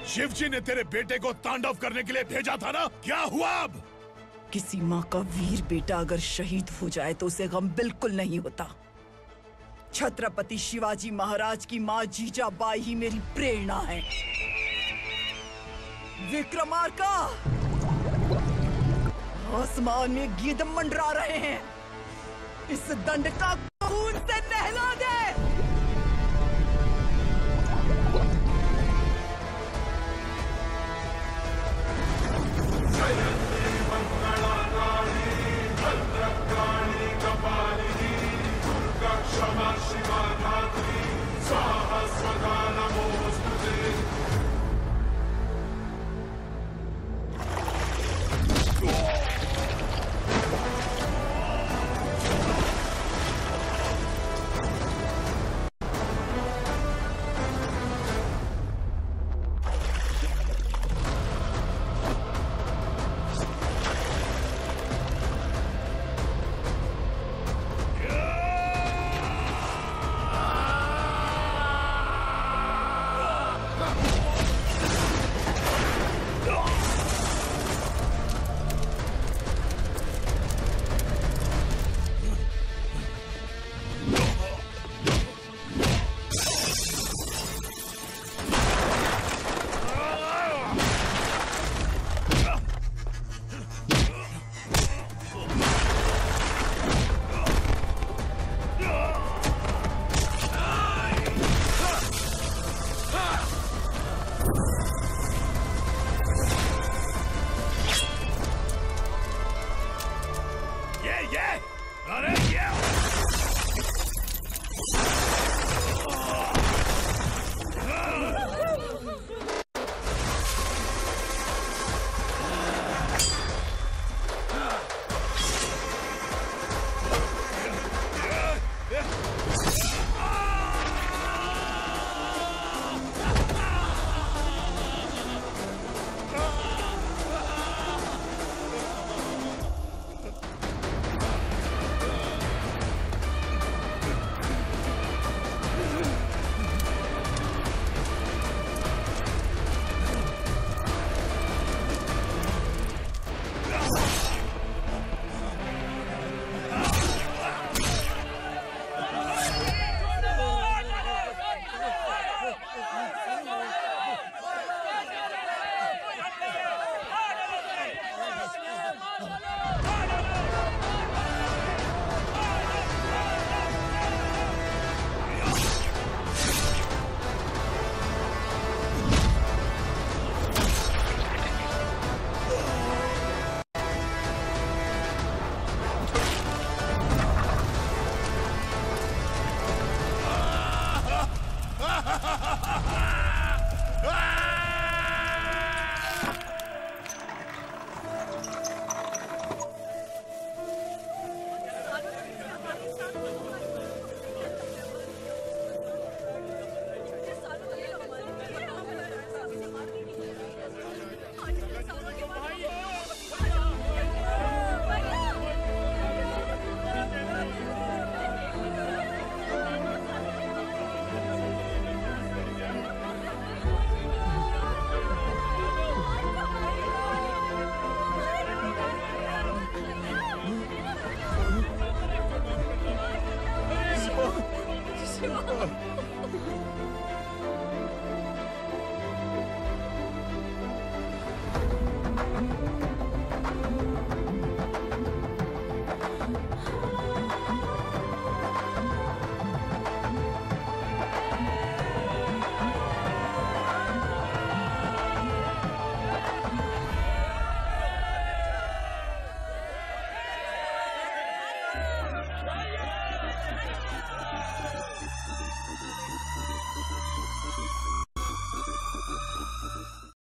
शिवजी ने तेरे बेटे को तांडव करने के लिए भेजा था ना, क्या हुआ अब? किसी माँ का वीर बेटा अगर शहीद हो जाए तो उसे गम बिल्कुल नहीं होता। छत्रपति शिवाजी महाराज की माँ जीजाबाई ही मेरी प्रेरणा है। विक्रमार्का, आसमान में गिद्ध मंडरा रहे हैं। इस दंड का खून से